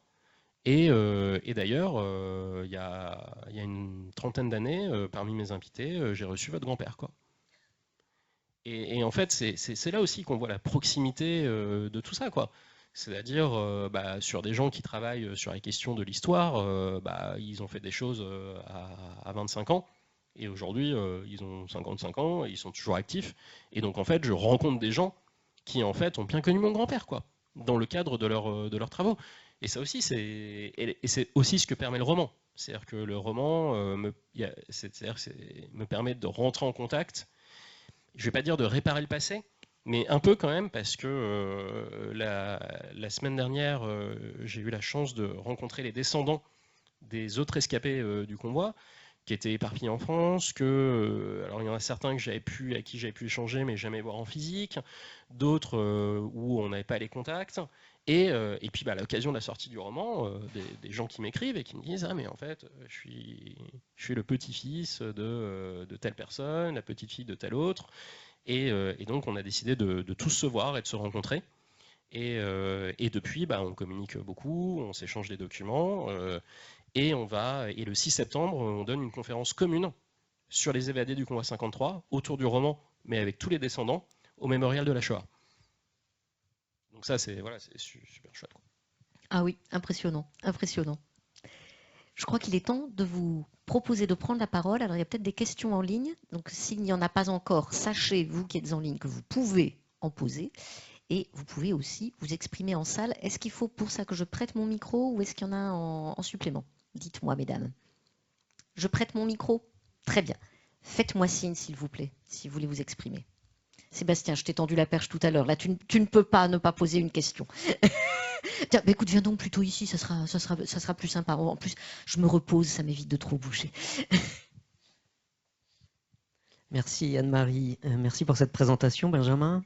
S2: Et d'ailleurs, il y a une trentaine d'années, parmi mes invités, j'ai reçu votre grand-père, quoi. Et en fait, c'est là aussi qu'on voit la proximité de tout ça, quoi. C'est-à-dire, bah, sur des gens qui travaillent sur les questions de l'histoire, bah, ils ont fait des choses à 25 ans, et aujourd'hui, ils ont 55 ans, et ils sont toujours actifs. Et donc, en fait, je rencontre des gens qui, en fait, ont bien connu mon grand-père, quoi, dans le cadre de leurs travaux. Et ça aussi, c'est aussi ce que permet le roman. C'est-à-dire que le roman me permet de rentrer en contact, je ne vais pas dire de réparer le passé, mais un peu quand même, parce que la semaine dernière, j'ai eu la chance de rencontrer les descendants des autres escapés du convoi, qui étaient éparpillés en France, alors il y en a certains à qui j'avais pu échanger, mais jamais voir en physique, d'autres où on n'avait pas les contacts, et puis bah, à l'occasion de la sortie du roman, des gens qui m'écrivent et qui me disent, ah mais en fait, je suis le petit-fils de telle personne, la petite-fille de telle autre, et donc on a décidé de tous se voir et de se rencontrer. Et depuis, bah, on communique beaucoup, on s'échange des documents, et le 6 septembre, on donne une conférence commune sur les évadés du convoi 53, autour du roman, mais avec tous les descendants, au mémorial de la Shoah. Donc ça, c'est super chouette, quoi.
S1: Ah oui, impressionnant, impressionnant. Je crois qu'il est temps de vous proposer de prendre la parole. Alors, il y a peut-être des questions en ligne. Donc, s'il n'y en a pas encore, sachez, vous qui êtes en ligne, que vous pouvez en poser. Et vous pouvez aussi vous exprimer en salle. Est-ce qu'il faut pour ça que je prête mon micro ou est-ce qu'il y en a en supplément? Dites-moi, mesdames. Je prête mon micro? Très bien. Faites-moi signe, s'il vous plaît, si vous voulez vous exprimer. Sébastien, je t'ai tendu la perche tout à l'heure. Là, tu ne peux pas ne pas poser une question. Tiens, bah écoute, viens donc plutôt ici, ça sera plus sympa. En plus, je me repose, ça m'évite de trop bouger.
S3: Merci Anne-Marie, merci pour cette présentation Benjamin.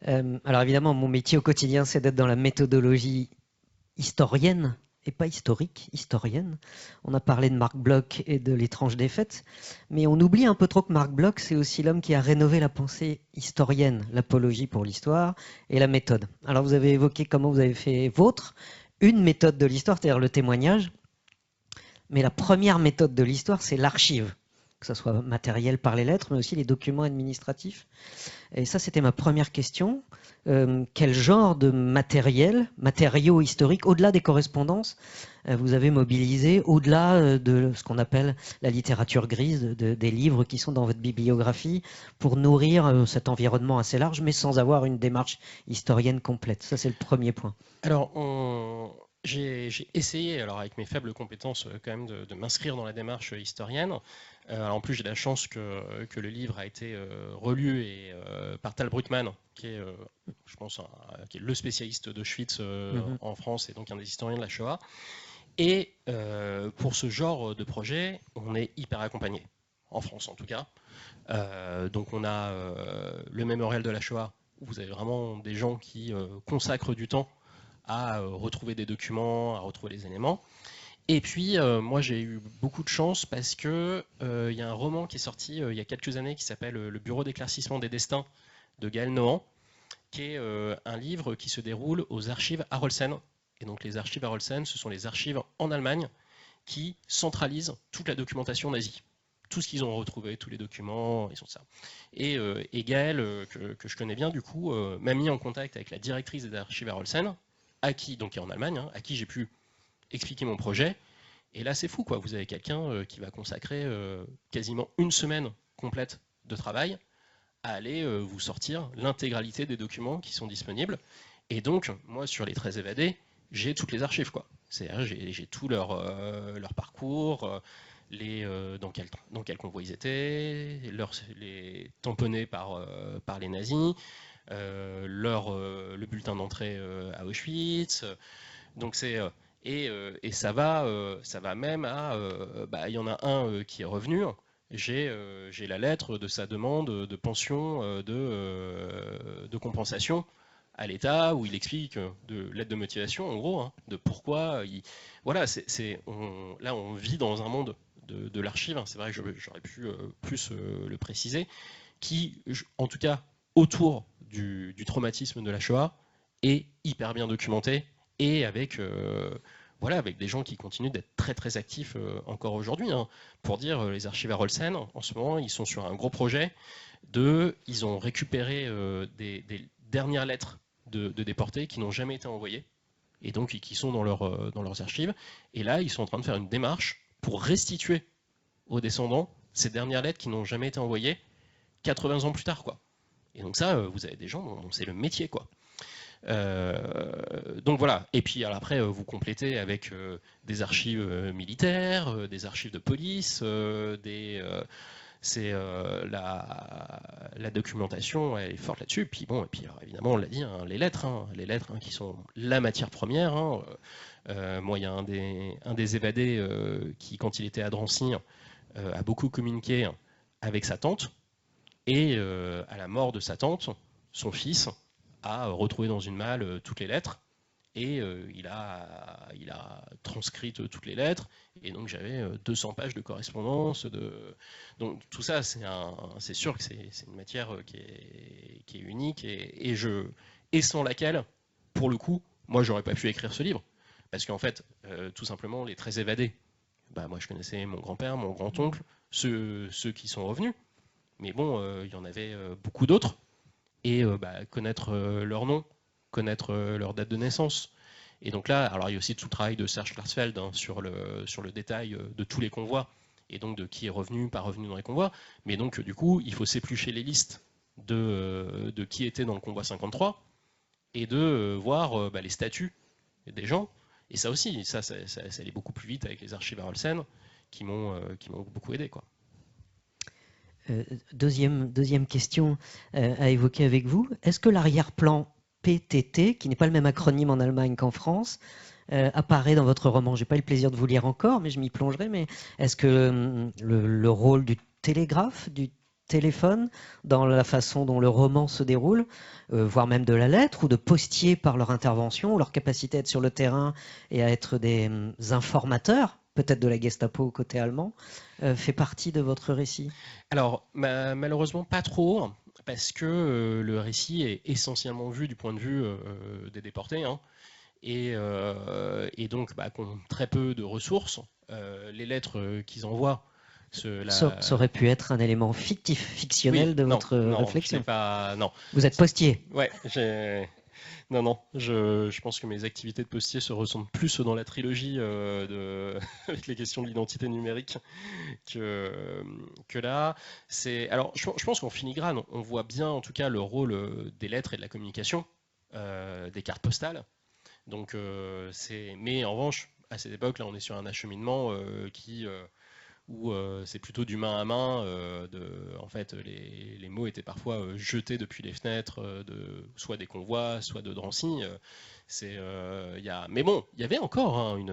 S3: Alors évidemment, mon métier au quotidien, c'est d'être dans la méthodologie historienne, et pas historique, historienne. On a parlé de Marc Bloch et de l'étrange défaite, mais on oublie un peu trop que Marc Bloch, c'est aussi l'homme qui a rénové la pensée historienne, l'apologie pour l'histoire et la méthode. Alors vous avez évoqué comment vous avez fait une méthode de l'histoire, c'est-à-dire le témoignage, mais la première méthode de l'histoire, c'est l'archive, que ce soit matériel par les lettres, mais aussi les documents administratifs. Et ça, c'était ma première question. Quel genre de matériaux historiques, au-delà des correspondances, vous avez mobilisé, au-delà de ce qu'on appelle la littérature grise, des livres qui sont dans votre bibliographie, pour nourrir cet environnement assez large, mais sans avoir une démarche historienne complète? Ça, c'est le premier point.
S2: Alors, j'ai essayé, alors avec mes faibles compétences, quand même de m'inscrire dans la démarche historienne. En plus, j'ai la chance que le livre a été relu par Tal Brugmann, qui est, je pense, qui est le spécialiste d'Auschwitz en France et donc un des historiens de la Shoah. Et pour ce genre de projet, on est hyper accompagné, en France en tout cas. Donc on a le mémorial de la Shoah, où vous avez vraiment des gens qui consacrent du temps à retrouver des documents, à retrouver les éléments. Et puis, moi, j'ai eu beaucoup de chance parce que y a un roman qui est sorti il y a quelques années qui s'appelle Le Bureau d'éclaircissement des destins de Gaël Nohan, qui est un livre qui se déroule aux archives Harolsen. Et donc, les archives Harolsen, ce sont les archives en Allemagne qui centralisent toute la documentation nazie. Tout ce qu'ils ont retrouvé, tous les documents, ils sont ça. Et Gaël, que je connais bien, du coup, m'a mis en contact avec la directrice des archives Harolsen, donc qui est en Allemagne, à qui j'ai pu expliquer mon projet. Et là, c'est fou, quoi. Vous avez quelqu'un qui va consacrer quasiment une semaine complète de travail à aller vous sortir l'intégralité des documents qui sont disponibles. Et donc, moi, sur les 13 évadés, j'ai toutes les archives, quoi. C'est-à-dire, j'ai tout leur parcours, dans quel convoi ils étaient, les tamponnés par les nazis, le bulletin d'entrée à Auschwitz. Donc et ça va même à, il y en a un qui est revenu. J'ai la lettre de sa demande de pension de compensation à l'État où il explique de l'aide de motivation en gros, de pourquoi voilà, là on vit dans un monde de l'archive, c'est vrai que j'aurais pu plus le préciser, qui en tout cas autour du traumatisme de la Shoah est hyper bien documenté et avec des gens qui continuent d'être très très actifs encore aujourd'hui. Pour dire, les archives Harolsen, en ce moment, ils sont sur un gros projet ils ont récupéré des dernières lettres de déportés qui n'ont jamais été envoyées et donc qui sont dans leurs archives. Et là, ils sont en train de faire une démarche pour restituer aux descendants ces dernières lettres qui n'ont jamais été envoyées 80 ans plus tard, quoi. Et donc ça, vous avez des gens dont c'est le métier, quoi. Donc voilà, et puis alors après vous complétez avec des archives militaires, des archives de police, la documentation elle est forte là-dessus. Puis bon, et puis alors, évidemment on l'a dit, les lettres qui sont la matière première. Moi il y a un des évadés qui quand il était à Drancy a beaucoup communiqué avec sa tante et à la mort de sa tante, son fils a retrouvé dans une malle toutes les lettres et il a transcrit toutes les lettres et donc j'avais 200 pages de correspondance. Donc tout ça, c'est sûr que c'est une matière qui est unique et sans laquelle, pour le coup, moi j'aurais pas pu écrire ce livre parce qu'en fait, tout simplement, les 13 évadés, moi je connaissais mon grand-père, mon grand-oncle, ceux qui sont revenus, mais bon, il y en avait beaucoup d'autres. Et connaître leur nom, connaître leur date de naissance. Et donc là, alors il y a aussi tout le travail de Serge Klarsfeld sur le détail de tous les convois, et donc de qui est revenu, pas revenu dans les convois. Mais donc du coup, il faut s'éplucher les listes de qui était dans le convoi 53, et de voir les statuts des gens. Et ça aussi, ça allait beaucoup plus vite avec les archives Harolsen, qui m'ont beaucoup aidé, quoi.
S3: Deuxième question à évoquer avec vous. Est-ce que l'arrière-plan PTT, qui n'est pas le même acronyme en Allemagne qu'en France, apparaît dans votre roman? Je n'ai pas eu le plaisir de vous lire encore, mais je m'y plongerai. Mais est-ce que le rôle du télégraphe, du téléphone, dans la façon dont le roman se déroule, voire même de la lettre, ou de postiers par leur intervention, ou leur capacité à être sur le terrain et à être des informateurs, peut-être de la Gestapo côté allemand, fait partie de votre récit?
S2: Alors, malheureusement, pas trop, parce que le récit est essentiellement vu du point de vue des déportés, hein, et donc qui ont très peu de ressources. Les lettres qu'ils envoient,
S3: Ça aurait pu être un élément fictif, fictionnel
S2: oui,
S3: de
S2: non,
S3: votre
S2: non, je
S3: réflexion.
S2: l'ai pas, non.
S3: Vous êtes postier.
S2: Ouais, non, je pense que mes activités de postier se ressentent plus dans la trilogie avec les questions de l'identité numérique que là. Alors, je pense qu'en filigrane, on voit bien en tout cas le rôle des lettres et de la communication, des cartes postales. Donc, mais en revanche, à cette époque-là, on est sur un acheminement où c'est plutôt du main à main. En fait, les mots étaient parfois jetés depuis les fenêtres soit des convois, soit de Drancy. Mais bon, il y avait encore hein,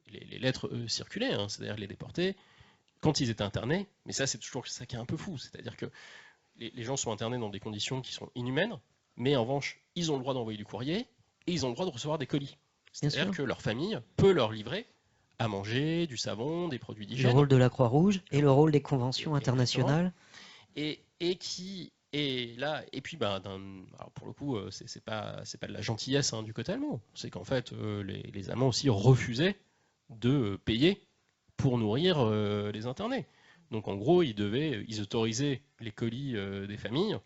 S2: les lettres circulaient, hein, c'est-à-dire les déportés, quand ils étaient internés, mais ça c'est toujours ça qui est un peu fou, c'est-à-dire que les gens sont internés dans des conditions qui sont inhumaines, mais en revanche, ils ont le droit d'envoyer du courrier et ils ont le droit de recevoir des colis. C'est-à-dire que leur famille peut leur livrer à manger, du savon, des produits
S3: Le
S2: d'hygiène.
S3: rôle de la Croix-Rouge et le rôle des conventions internationales.
S2: Et puis alors pour le coup, c'est pas de la gentillesse hein, du côté allemand. C'est qu'en fait, les Allemands aussi refusaient de payer pour nourrir les internés. Donc en gros, ils autorisaient les colis des familles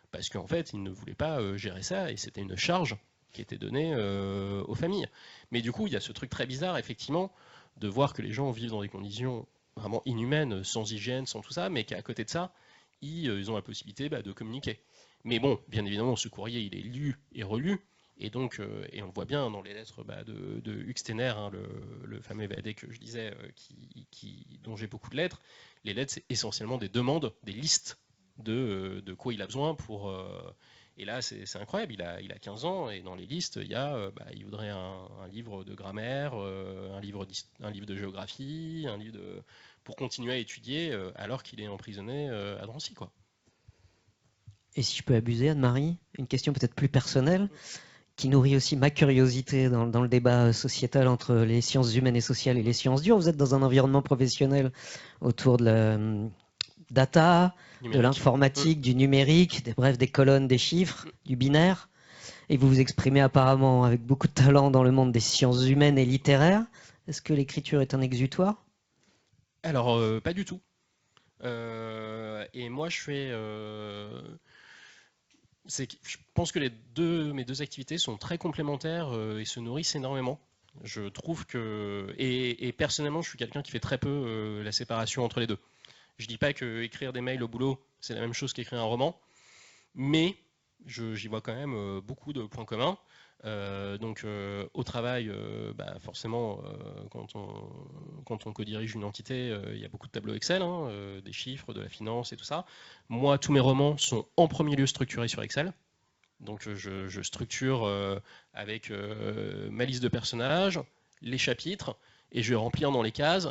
S2: parce qu'en fait, ils ne voulaient pas gérer ça et c'était une charge qui était donnée aux familles. Mais du coup, il y a ce truc très bizarre, effectivement, de voir que les gens vivent dans des conditions vraiment inhumaines, sans hygiène, sans tout ça, mais qu'à côté de ça, ils ont la possibilité de communiquer. Mais bon, bien évidemment, ce courrier, il est lu et relu, et donc, et on le voit bien dans les lettres de Hugues Steiner, hein, le fameux évadé que je disais, dont j'ai beaucoup de lettres. Les lettres, c'est essentiellement des demandes, des listes de quoi il a besoin pour. Et là, c'est incroyable, il a 15 ans, et dans les listes, il voudrait un livre de grammaire, un livre de géographie, pour continuer à étudier alors qu'il est emprisonné à Drancy, quoi.
S3: Et si je peux abuser, Anne-Marie, une question peut-être plus personnelle, qui nourrit aussi ma curiosité dans le débat sociétal entre les sciences humaines et sociales et les sciences dures. Vous êtes dans un environnement professionnel autour de la data, de l'informatique, du numérique, bref, des colonnes, des chiffres, du binaire. Et vous vous exprimez apparemment avec beaucoup de talent dans le monde des sciences humaines et littéraires. Est-ce que l'écriture est un exutoire?
S2: Alors, pas du tout. Et moi, je pense que mes deux activités sont très complémentaires et se nourrissent énormément. Je trouve que. Et personnellement, je suis quelqu'un qui fait très peu la séparation entre les deux. Je dis pas que écrire des mails au boulot, c'est la même chose qu'écrire un roman, mais j'y vois quand même beaucoup de points communs. Au travail, forcément, quand on co-dirige une entité, il y a beaucoup de tableaux Excel, hein, des chiffres, de la finance et tout ça. Moi, tous mes romans sont en premier lieu structurés sur Excel. Donc je structure avec ma liste de personnages, les chapitres, et je vais remplir dans les cases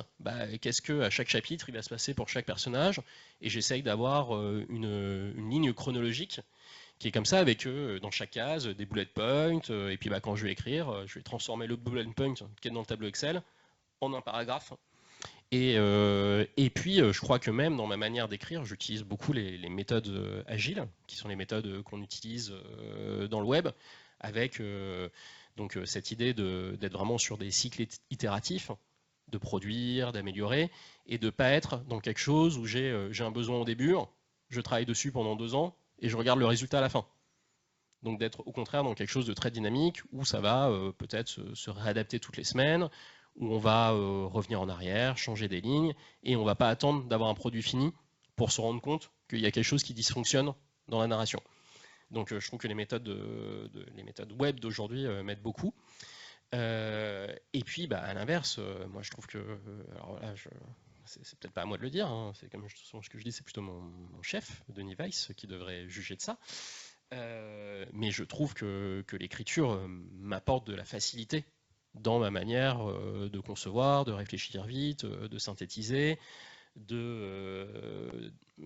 S2: qu'est-ce que à chaque chapitre il va se passer pour chaque personnage, et j'essaye d'avoir une ligne chronologique qui est comme ça avec dans chaque case des bullet points, et puis quand je vais écrire, je vais transformer le bullet point qui est dans le tableau Excel en un paragraphe. Et puis, je crois que même dans ma manière d'écrire, j'utilise beaucoup les méthodes agiles, qui sont les méthodes qu'on utilise dans le web, avec cette idée d'être vraiment sur des cycles itératifs, de produire, d'améliorer, et de ne pas être dans quelque chose où j'ai un besoin au début, je travaille dessus pendant 2 ans, et je regarde le résultat à la fin. Donc d'être au contraire dans quelque chose de très dynamique, où ça va peut-être se réadapter toutes les semaines, où on va revenir en arrière, changer des lignes, et on ne va pas attendre d'avoir un produit fini pour se rendre compte qu'il y a quelque chose qui dysfonctionne dans la narration. Donc je trouve que les méthodes web d'aujourd'hui m'aident beaucoup. Et puis à l'inverse, moi je trouve que, alors là c'est peut-être pas à moi de le dire, hein, c'est comme ce que je dis, c'est plutôt mon chef, Denis Weiss, qui devrait juger de ça. Mais je trouve que l'écriture m'apporte de la facilité dans ma manière de concevoir, de réfléchir vite, de synthétiser.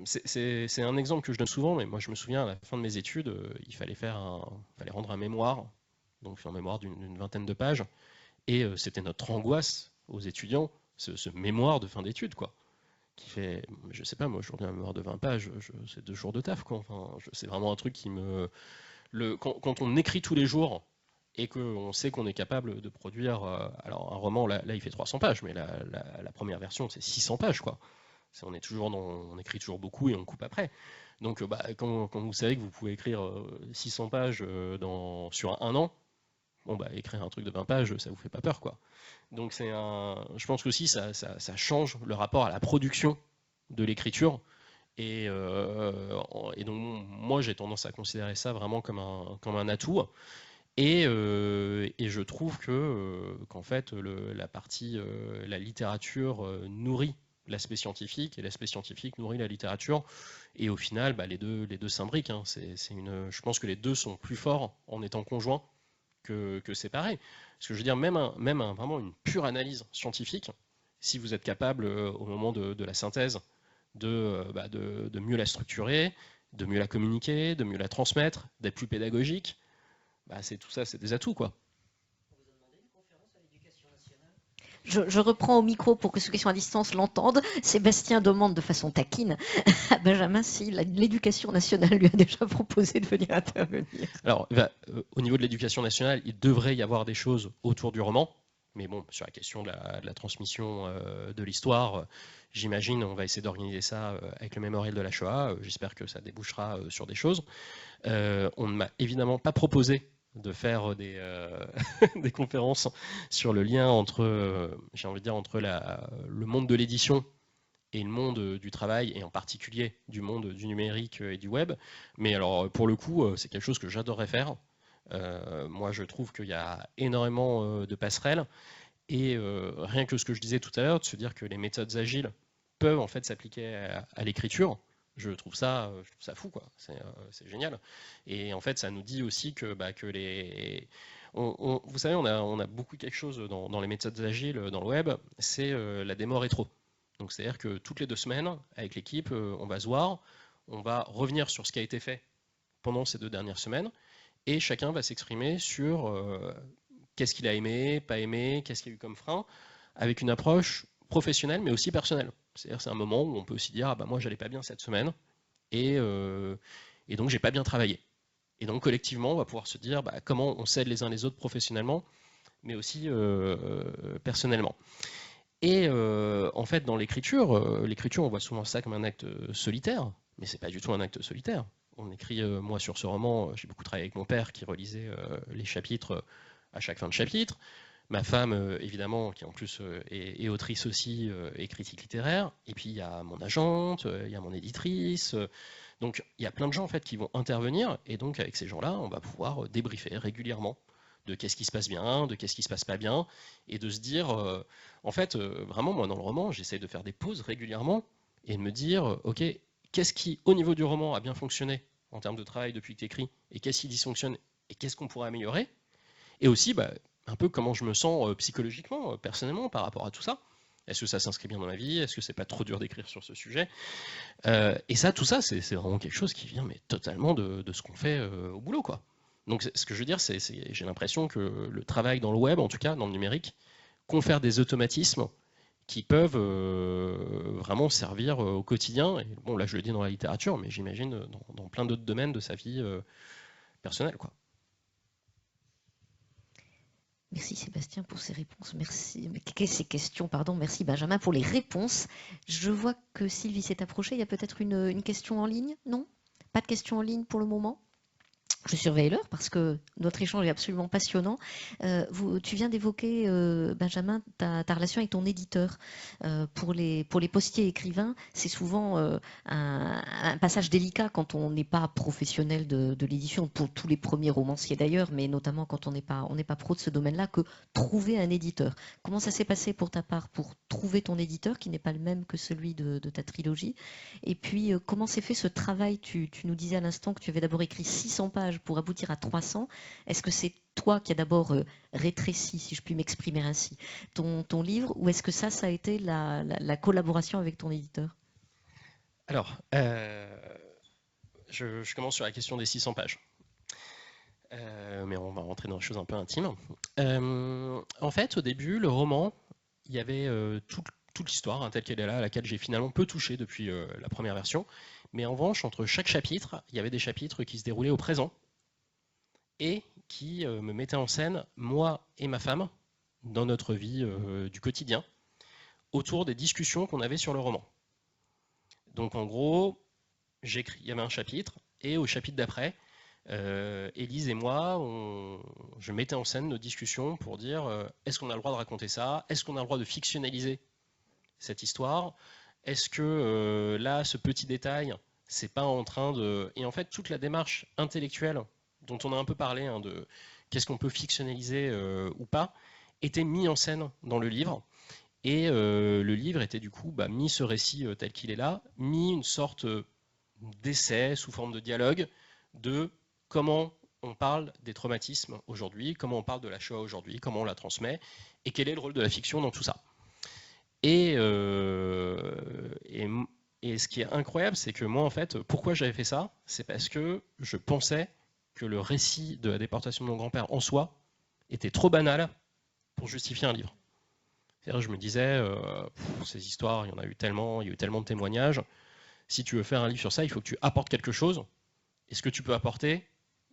S2: C'est un exemple que je donne souvent, mais moi je me souviens à la fin de mes études, il fallait rendre un mémoire, donc un mémoire d'une vingtaine de pages, et c'était notre angoisse aux étudiants, ce mémoire de fin d'études, quoi, qui fait, je sais pas, moi aujourd'hui un mémoire de 20 pages, c'est 2 jours de taf, quoi. Enfin, c'est vraiment un truc qui me... Quand on écrit tous les jours et qu'on sait qu'on est capable de produire, alors un roman, là il fait 300 pages, mais la première version c'est 600 pages, quoi. On écrit toujours beaucoup et on coupe après. Donc quand vous savez que vous pouvez écrire 600 pages sur un an, bon bah écrire un truc de 20 pages, ça vous fait pas peur, quoi. Donc je pense qu'aussi ça change le rapport à la production de l'écriture. Et donc moi j'ai tendance à considérer ça vraiment comme un atout. Et je trouve qu'en fait la littérature nourrit l'aspect scientifique et l'aspect scientifique nourrit la littérature. Et au final, les deux s'imbriquent, hein. Je pense que les deux sont plus forts en étant conjoints que séparés. Parce que je veux dire, vraiment une pure analyse scientifique, si vous êtes capable au moment de la synthèse de mieux la structurer, de mieux la communiquer, de mieux la transmettre, d'être plus pédagogique, c'est tout ça, c'est des atouts, quoi.
S1: Je reprends au micro pour que ceux qui sont à distance l'entendent. Sébastien demande de façon taquine à Benjamin si l'éducation nationale lui a déjà proposé de venir intervenir.
S2: Alors, au niveau de l'éducation nationale, il devrait y avoir des choses autour du roman. Mais bon, sur la question de la transmission de l'histoire, j'imagine on va essayer d'organiser ça avec le mémorial de la Shoah. J'espère que ça débouchera sur des choses. On ne m'a évidemment pas proposé de faire des conférences sur le lien entre, j'ai envie de dire, entre le monde de l'édition et le monde du travail, et en particulier du monde du numérique et du web. Mais alors, pour le coup, c'est quelque chose que j'adorerais faire. Moi, je trouve qu'il y a énormément de passerelles, et rien que ce que je disais tout à l'heure, de se dire que les méthodes agiles peuvent en fait s'appliquer à l'écriture, je trouve ça fou, quoi. C'est génial. Et en fait, ça nous dit aussi que vous savez, on a beaucoup quelque chose dans les méthodes agiles, dans le web, c'est la démo rétro. Donc c'est-à-dire que toutes les 2 semaines, avec l'équipe, on va se voir, on va revenir sur ce qui a été fait pendant ces 2 dernières semaines, et chacun va s'exprimer sur qu'est-ce qu'il a aimé, pas aimé, qu'est-ce qu'il y a eu comme frein, avec une approche professionnelle mais aussi personnelle. C'est-à-dire c'est un moment où on peut aussi dire moi j'allais pas bien cette semaine et donc j'ai pas bien travaillé. Et donc collectivement on va pouvoir se dire comment on s'aide les uns les autres professionnellement mais aussi personnellement. Et en fait dans l'écriture on voit souvent ça comme un acte solitaire, mais c'est pas du tout un acte solitaire. On écrit, moi sur ce roman, j'ai beaucoup travaillé avec mon père qui relisait les chapitres à chaque fin de chapitre. Ma femme, évidemment, qui en plus est autrice aussi et critique littéraire. Et puis il y a mon agente, il y a mon éditrice. Donc il y a plein de gens en fait qui vont intervenir. Et donc avec ces gens-là, on va pouvoir débriefer régulièrement de qu'est-ce qui se passe bien, de qu'est-ce qui se passe pas bien, et de se dire, en fait, vraiment moi dans le roman, j'essaye de faire des pauses régulièrement et de me dire, ok, qu'est-ce qui au niveau du roman a bien fonctionné en termes de travail depuis que tu écris, et qu'est-ce qui dysfonctionne, et qu'est-ce qu'on pourrait améliorer, et aussi un peu comment je me sens psychologiquement, personnellement, par rapport à tout ça. Est-ce que ça s'inscrit bien dans ma vie? Est-ce que c'est pas trop dur d'écrire sur ce sujet? Et ça, tout ça, c'est vraiment quelque chose qui vient totalement de ce qu'on fait au boulot, quoi. Donc ce que je veux dire, j'ai l'impression que le travail dans le web, en tout cas dans le numérique, confère des automatismes qui peuvent vraiment servir au quotidien. Et bon, là je le dis dans la littérature, mais j'imagine dans plein d'autres domaines de sa vie personnelle, quoi.
S1: Merci Sébastien pour ces réponses. Merci ces questions, pardon. Merci Benjamin pour les réponses. Je vois que Sylvie s'est approchée. Il y a peut-être une question en ligne, non? Pas de question en ligne pour le moment? Je surveille l'heure parce que notre échange est absolument passionnant. Tu viens d'évoquer, Benjamin, ta relation avec ton éditeur. Pour les postiers écrivains, c'est souvent un passage délicat quand on n'est pas professionnel de l'édition, pour tous les premiers romanciers d'ailleurs, mais notamment quand on n'est pas pro de ce domaine-là, que trouver un éditeur. Comment ça s'est passé pour ta part pour trouver ton éditeur, qui n'est pas le même que celui de ta trilogie? Et puis, comment s'est fait ce travail? Tu nous disais à l'instant que tu avais d'abord écrit 600 pages pour aboutir à 300. Est-ce que c'est toi qui as d'abord rétréci, si je puis m'exprimer ainsi, ton livre, ou est-ce que ça a été la collaboration avec ton éditeur?
S2: Alors, je commence sur la question des 600 pages. Mais on va rentrer dans des choses un peu intimes. En fait, au début, le roman, il y avait toute l'histoire telle qu'elle est là, à laquelle j'ai finalement peu touché depuis la première version. Mais en revanche, entre chaque chapitre, il y avait des chapitres qui se déroulaient au présent et qui me mettaient en scène, moi et ma femme, dans notre vie du quotidien, autour des discussions qu'on avait sur le roman. Donc en gros, il y avait un chapitre, et au chapitre d'après, Élise et moi, je mettais en scène nos discussions pour dire est-ce qu'on a le droit de raconter ça? Est-ce qu'on a le droit de fictionnaliser cette histoire? Est-ce que là, ce petit détail, c'est pas en train de... Et en fait, toute la démarche intellectuelle dont on a un peu parlé, de qu'est-ce qu'on peut fictionnaliser ou pas, était mis en scène dans le livre. Et le livre était du coup mis ce récit tel qu'il est là, mis une sorte d'essai sous forme de dialogue de comment on parle des traumatismes aujourd'hui, comment on parle de la Shoah aujourd'hui, comment on la transmet, et quel est le rôle de la fiction dans tout ça. Et ce qui est incroyable, c'est que moi, en fait, pourquoi j'avais fait ça? C'est parce que je pensais que le récit de la déportation de mon grand-père en soi était trop banal pour justifier un livre. C'est-à-dire, je me disais, ces histoires, il y en a eu tellement, il y a eu tellement de témoignages. Si tu veux faire un livre sur ça, il faut que tu apportes quelque chose. Et ce que tu peux apporter,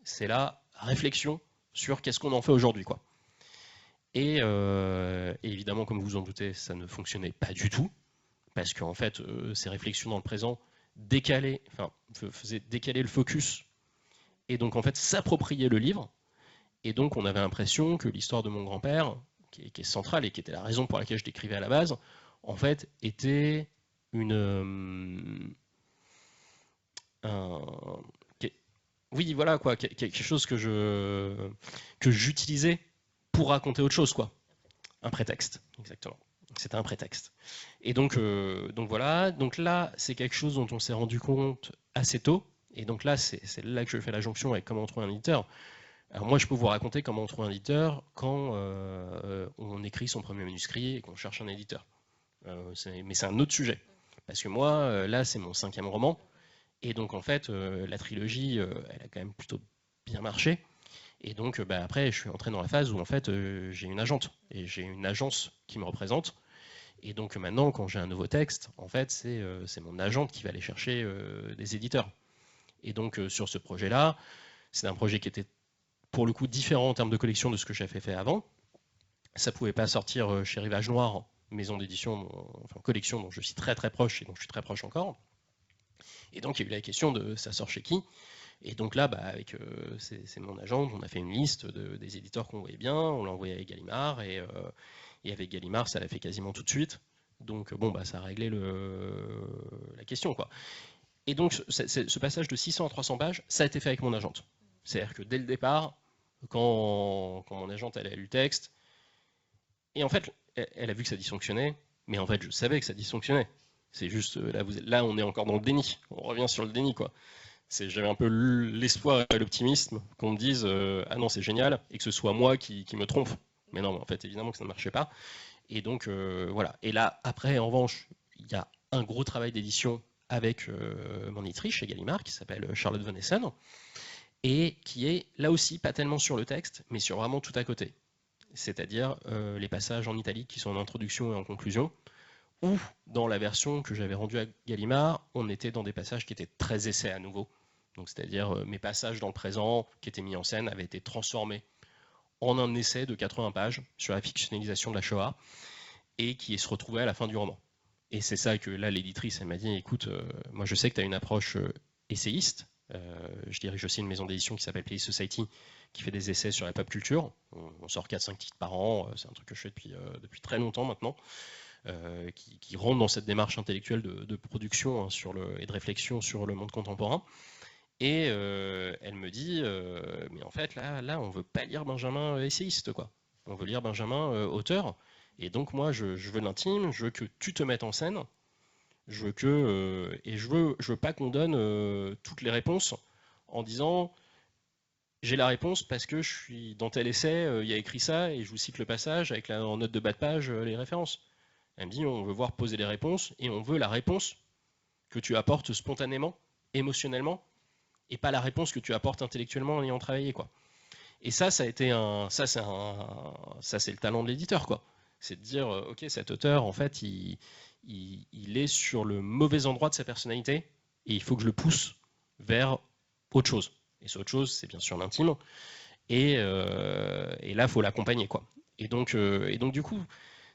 S2: c'est la réflexion sur qu'est-ce qu'on en fait aujourd'hui, quoi. Et évidemment, comme vous en doutez, ça ne fonctionnait pas du tout, parce qu'en fait, ces réflexions dans le présent faisaient décaler le focus, et donc en fait s'approprier le livre. Et donc on avait l'impression que l'histoire de mon grand-père, qui est centrale et qui était la raison pour laquelle je l'écrivais à la base, en fait, était oui, voilà, quoi, quelque chose que j'utilisais pour raconter autre chose, quoi. Un prétexte, exactement. C'était un prétexte. Et donc voilà. Donc là, c'est quelque chose dont on s'est rendu compte assez tôt. Et donc là, c'est là que je fais la jonction avec comment on trouve un éditeur. Alors moi, je peux vous raconter comment on trouve un éditeur quand on écrit son premier manuscrit et qu'on cherche un éditeur. Mais c'est un autre sujet. Parce que moi, là, c'est mon 5e roman. Et donc, en fait, la trilogie, elle a quand même plutôt bien marché. Et donc, après, je suis entré dans la phase où, en fait, j'ai une agente. Et j'ai une agence qui me représente. Et donc, maintenant, quand j'ai un nouveau texte, en fait, c'est mon agente qui va aller chercher des éditeurs. Et donc, sur ce projet-là, c'est un projet qui était, pour le coup, différent en termes de collection de ce que j'avais fait avant. Ça ne pouvait pas sortir chez Rivage Noir, maison d'édition, enfin collection dont je suis très très proche et dont je suis très proche encore. Et donc il y a eu la question de ça sort chez qui? Et donc là, avec c'est mon agent, on a fait une liste des éditeurs qu'on voyait bien, on l'a envoyé avec Gallimard, et avec Gallimard, ça l'a fait quasiment tout de suite. Donc ça a réglé la question, quoi. Et donc ce passage de 600 à 300 pages, ça a été fait avec mon agente. C'est-à-dire que dès le départ, quand mon agente elle a lu le texte, et en fait, elle a vu que ça dysfonctionnait, mais en fait, je savais que ça dysfonctionnait. C'est juste, là, on est encore dans le déni. On revient sur le déni, quoi. J'avais un peu l'espoir et l'optimisme qu'on me dise ah non, c'est génial, et que ce soit moi qui me trompe. Mais non, en fait, évidemment que ça ne marchait pas. Et donc, voilà. Et là, après, en revanche, il y a un gros travail d'édition avec mon éditrice chez Gallimard, qui s'appelle Charlotte Von Essen, et qui est, là aussi, pas tellement sur le texte, mais sur vraiment tout à côté. C'est-à-dire les passages en italique qui sont en introduction et en conclusion, ou dans la version que j'avais rendue à Gallimard, on était dans des passages qui étaient très essais à nouveau. Donc, c'est-à-dire mes passages dans le présent qui étaient mis en scène avaient été transformés en un essai de 80 pages sur la fictionnalisation de la Shoah et qui se retrouvait à la fin du roman. Et c'est ça que là, l'éditrice, elle m'a dit, écoute, moi je sais que tu as une approche essayiste, Je dirige aussi une maison d'édition qui s'appelle Play Society, qui fait des essais sur la pop culture. On sort 4-5 titres par an, c'est un truc que je fais depuis très longtemps maintenant, qui rentre dans cette démarche intellectuelle de production hein, et de réflexion sur le monde contemporain. Et elle me dit, mais en fait là on veut pas lire Benjamin essayiste, quoi. On veut lire Benjamin auteur. Et donc moi je veux de l'intime, je veux que tu te mettes en scène, je veux pas qu'on donne toutes les réponses en disant j'ai la réponse parce que je suis dans tel essai, il y a écrit ça et je vous cite le passage avec en note de bas de page les références. Elle me dit on veut voir poser les réponses et on veut la réponse que tu apportes spontanément, émotionnellement, et pas la réponse que tu apportes intellectuellement en ayant travaillé, quoi. Et ça c'est le talent de l'éditeur, quoi. C'est de dire ok, cet auteur en fait il est sur le mauvais endroit de sa personnalité et il faut que je le pousse vers autre chose. Et ce autre chose, c'est bien sûr l'intime. Et là, il faut l'accompagner, quoi. Et donc du coup,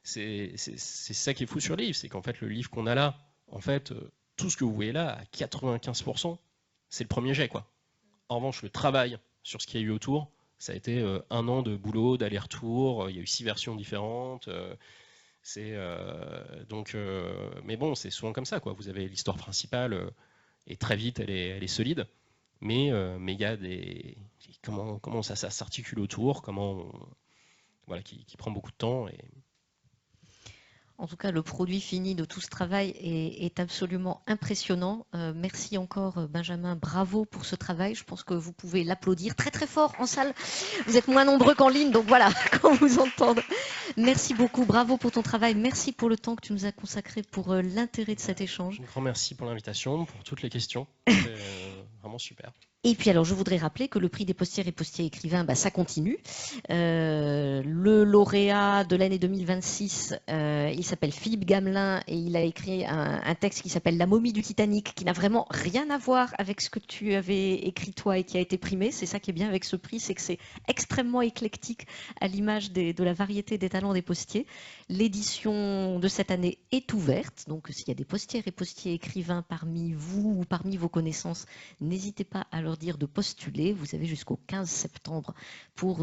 S2: c'est ça qui est fou sur le livre, c'est qu'en fait, le livre qu'on a là, en fait, tout ce que vous voyez là, à 95%, c'est le premier jet, quoi. En revanche, le travail sur ce qu'il y a eu autour, ça a été 1 an de boulot, d'aller-retour, il y a eu 6 versions différentes. Mais bon, c'est souvent comme ça, quoi. Vous avez l'histoire principale, et très vite, elle est solide. Mais il y a comment ça s'articule autour, voilà, qui prend beaucoup de temps.
S1: En tout cas, le produit fini de tout ce travail est absolument impressionnant. Merci encore, Benjamin. Bravo pour ce travail. Je pense que vous pouvez l'applaudir très très fort en salle. Vous êtes moins nombreux qu'en ligne, donc voilà, qu'on vous entende. Merci beaucoup. Bravo pour ton travail. Merci pour le temps que tu nous as consacré, pour l'intérêt de cet échange.
S2: Un grand merci pour l'invitation, pour toutes les questions. C'était vraiment super.
S1: Et puis alors, je voudrais rappeler que le prix des postières et postiers écrivains, ça continue. Le lauréat de l'année 2026, il s'appelle Philippe Gamelin et il a écrit un texte qui s'appelle La momie du Titanic, qui n'a vraiment rien à voir avec ce que tu avais écrit toi et qui a été primé. C'est ça qui est bien avec ce prix, c'est que c'est extrêmement éclectique à l'image de la variété des talents des postiers. L'édition de cette année est ouverte, donc s'il y a des postières et postiers écrivains parmi vous ou parmi vos connaissances, n'hésitez pas à leur dire de postuler. Vous avez jusqu'au 15 septembre pour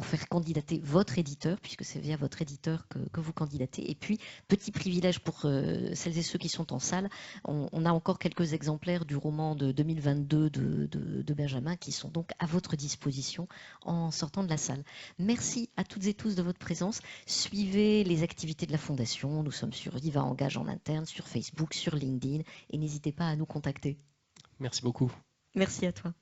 S1: faire candidater votre éditeur, puisque c'est via votre éditeur que vous candidatez. Et puis, petit privilège pour celles et ceux qui sont en salle, on a encore quelques exemplaires du roman de 2022 de Benjamin qui sont donc à votre disposition en sortant de la salle. Merci à toutes et tous de votre présence. Suivez les activités de la Fondation. Nous sommes sur Viva Engage en interne, sur Facebook, sur LinkedIn, et n'hésitez pas à nous contacter.
S2: Merci beaucoup.
S1: Merci à toi.